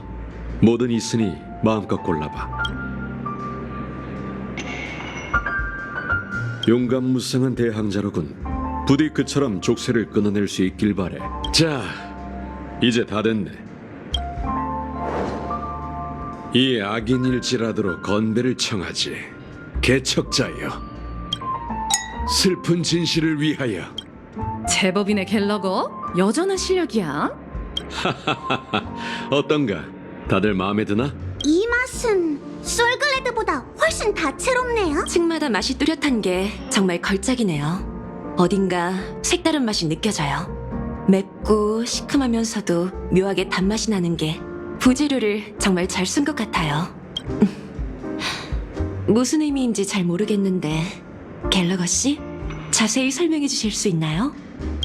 뭐든 있으니 마음껏 골라봐. 용감무쌍한 대항자로군. 부디 그처럼 족쇄를 끊어낼 수 있길 바래. 자, 이제 다 됐네. 이 악인일지라도로 건배를 청하지. 개척자여, 슬픈 진실을 위하여. 제법이네 갤러거. 여전한 실력이야. 어떤가? 다들 마음에 드나? 이 맛은 솔글레드보다 훨씬 다채롭네요. 층마다 맛이 뚜렷한 게 정말 걸작이네요. 어딘가 색다른 맛이 느껴져요. 맵고 시큼하면서도 묘하게 단맛이 나는 게 부재료를 정말 잘 쓴 것 같아요. 무슨 의미인지 잘 모르겠는데 갤러거 씨, 자세히 설명해 주실 수 있나요?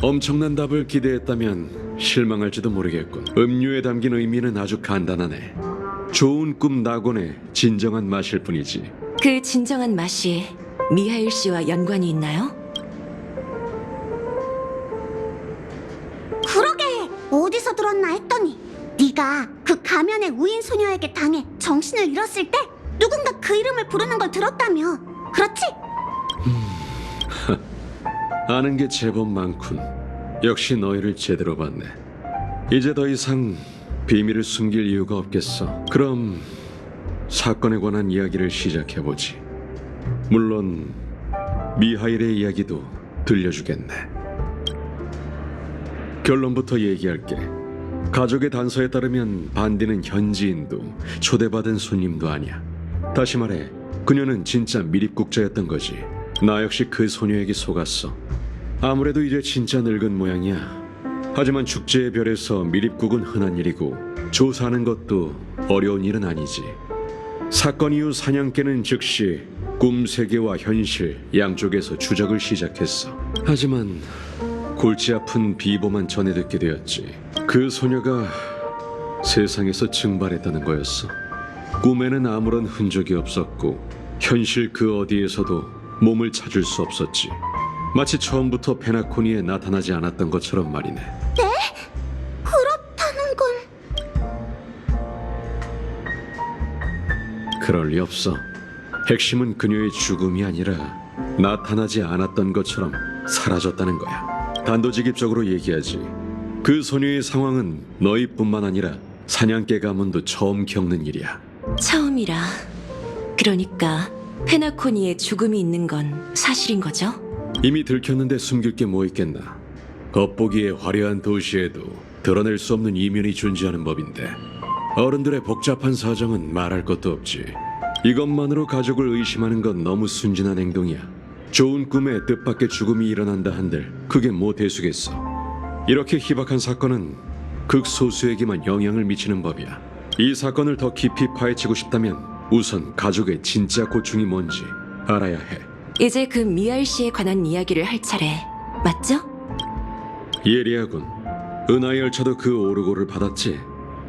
엄청난 답을 기대했다면 실망할지도 모르겠군. 음료에 담긴 의미는 아주 간단하네. 좋은 꿈 낙원의 진정한 맛일 뿐이지. 그 진정한 맛이 미하일 씨와 연관이 있나요? 그러게 어디서 들었나 했더니 네가 그 가면의 우인 소녀에게 당해 정신을 잃었을 때 누군가 그 이름을 부르는 걸 들었다며. 그렇지? 아는 게 제법 많군. 역시 너희를 제대로 봤네. 이제 더 이상 비밀을 숨길 이유가 없겠어. 그럼 사건에 관한 이야기를 시작해보지. 물론 미하일의 이야기도 들려주겠네. 결론부터 얘기할게. 가족의 단서에 따르면 반디는 현지인도 초대받은 손님도 아니야. 다시 말해 그녀는 진짜 미립국자였던 거지. 나 역시 그 소녀에게 속았어. 아무래도 이제 진짜 늙은 모양이야. 하지만 축제의 별에서 미립국은 흔한 일이고 조사하는 것도 어려운 일은 아니지. 사건 이후 사냥개는 즉시 꿈 세계와 현실 양쪽에서 추적을 시작했어. 하지만 골치 아픈 비보만 전해 듣게 되었지. 그 소녀가 세상에서 증발했다는 거였어. 꿈에는 아무런 흔적이 없었고 현실 그 어디에서도 몸을 찾을 수 없었지. 마치 처음부터 페나코니에 나타나지 않았던 것처럼 말이네. 네? 그렇다는 건... 그럴 리 없어. 핵심은 그녀의 죽음이 아니라 나타나지 않았던 것처럼 사라졌다는 거야. 단도직입적으로 얘기하지. 그 소녀의 상황은 너희뿐만 아니라 사냥개 가문도 처음 겪는 일이야. 처음이라. 그러니까 페나코니에 죽음이 있는 건 사실인 거죠? 이미 들켰는데 숨길 게 뭐 있겠나. 겉보기에 화려한 도시에도 드러낼 수 없는 이면이 존재하는 법인데 어른들의 복잡한 사정은 말할 것도 없지. 이것만으로 가족을 의심하는 건 너무 순진한 행동이야. 좋은 꿈에 뜻밖의 죽음이 일어난다 한들 그게 뭐 대수겠어. 이렇게 희박한 사건은 극소수에게만 영향을 미치는 법이야. 이 사건을 더 깊이 파헤치고 싶다면 우선 가족의 진짜 고충이 뭔지 알아야 해. 이제 그 미알 씨에 관한 이야기를 할 차례. 맞죠? 예리하군. 은하의 열차도 그 오르고를 받았지.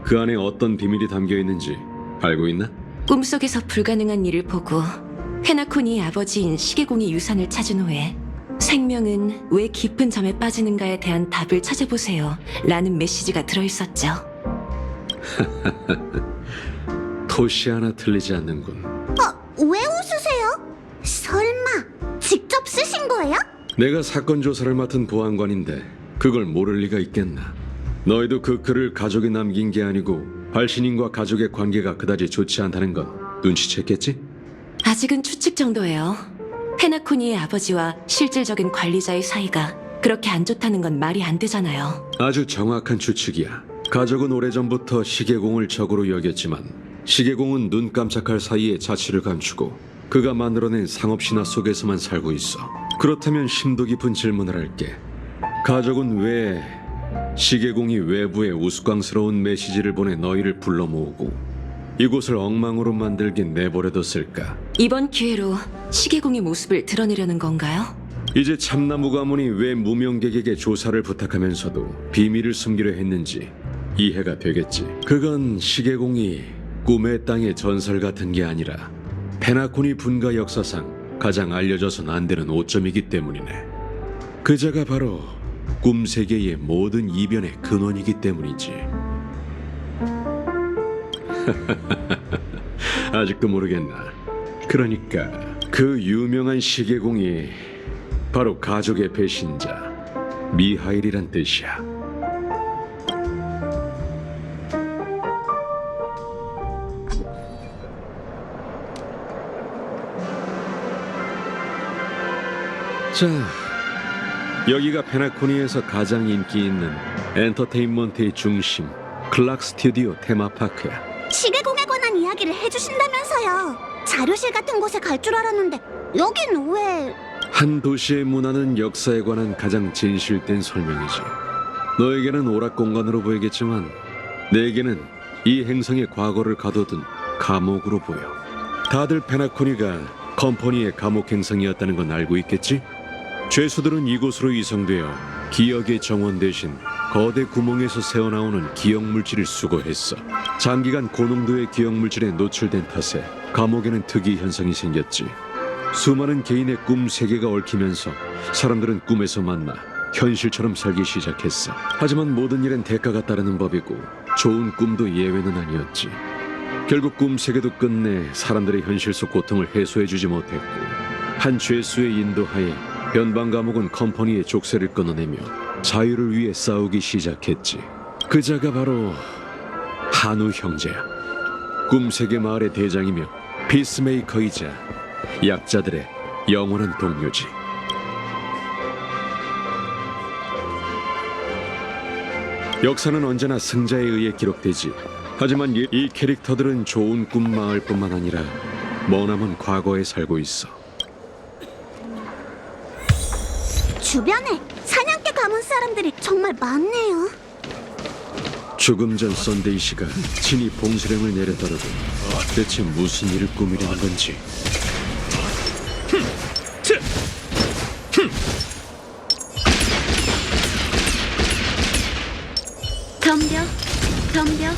그 안에 어떤 비밀이 담겨 있는지 알고 있나? 꿈속에서 불가능한 일을 보고 페나코니의 아버지인 시계공의 유산을 찾은 후에 생명은 왜 깊은 점에 빠지는가에 대한 답을 찾아보세요 라는 메시지가 들어있었죠. 토시 하나 틀리지 않는군. 왜 웃으세요? 설마 직접 쓰신 거예요? 내가 사건 조사를 맡은 보안관인데 그걸 모를 리가 있겠나. 너희도 그 글을 가족이 남긴 게 아니고 발신인과 가족의 관계가 그다지 좋지 않다는 건 눈치챘겠지? 아직은 추측 정도예요. 페나코니의 아버지와 실질적인 관리자의 사이가 그렇게 안 좋다는 건 말이 안 되잖아요. 아주 정확한 추측이야. 가족은 오래전부터 시계공을 적으로 여겼지만 시계공은 눈 깜짝할 사이에 자취를 감추고 그가 만들어낸 상업신화 속에서만 살고 있어. 그렇다면 심도 깊은 질문을 할게. 가족은 왜 시계공이 외부에 우스꽝스러운 메시지를 보내 너희를 불러 모으고 이곳을 엉망으로 만들긴 내버려뒀을까? 이번 기회로 시계공의 모습을 드러내려는 건가요? 이제 참나무 가문이 왜 무명객에게 조사를 부탁하면서도 비밀을 숨기려 했는지 이해가 되겠지. 그건 시계공이 꿈의 땅의 전설 같은 게 아니라 페나코니 분가 역사상 가장 알려져선 안 되는 오점이기 때문이네. 그자가 바로 꿈세계의 모든 이변의 근원이기 때문이지. 아직도 모르겠나? 그러니까 그 유명한 시계공이 바로 가족의 배신자 미하일이란 뜻이야. 자, 여기가 페나코니에서 가장 인기 있는 엔터테인먼트의 중심 클락 스튜디오 테마파크야. 시계공에 관한 이야기를 해주신다면서요. 자료실 같은 곳에 갈 줄 알았는데 여긴 왜... 한 도시의 문화는 역사에 관한 가장 진실된 설명이지. 너에게는 오락공간으로 보이겠지만 내게는 이 행성의 과거를 가둬둔 감옥으로 보여. 다들 페나코니가 컴퍼니의 감옥 행성이었다는 건 알고 있겠지? 죄수들은 이곳으로 이송되어 기억의 정원 대신 거대 구멍에서 새어나오는 기억물질을 수거했어. 장기간 고농도의 기억물질에 노출된 탓에 감옥에는 특이 현상이 생겼지. 수많은 개인의 꿈 세계가 얽히면서 사람들은 꿈에서 만나 현실처럼 살기 시작했어. 하지만 모든 일엔 대가가 따르는 법이고 좋은 꿈도 예외는 아니었지. 결국 꿈 세계도 끝내 사람들의 현실 속 고통을 해소해주지 못했고 한 죄수의 인도하에 변방 감옥은 컴퍼니의 족쇄를 끊어내며 자유를 위해 싸우기 시작했지. 그자가 바로 한우 형제야. 꿈세계 마을의 대장이며 피스메이커이자 약자들의 영원한 동료지. 역사는 언제나 승자에 의해 기록되지. 하지만 이 캐릭터들은 좋은 꿈 마을뿐만 아니라 머나먼 과거에 살고 있어. 주변에 사냥개 가문 사람들이 정말 많네요. 죽음 전 썬데이 씨가 친히 봉수령을 내려더라도 대체 무슨 일을 꾸미려는 건지. 덤벼.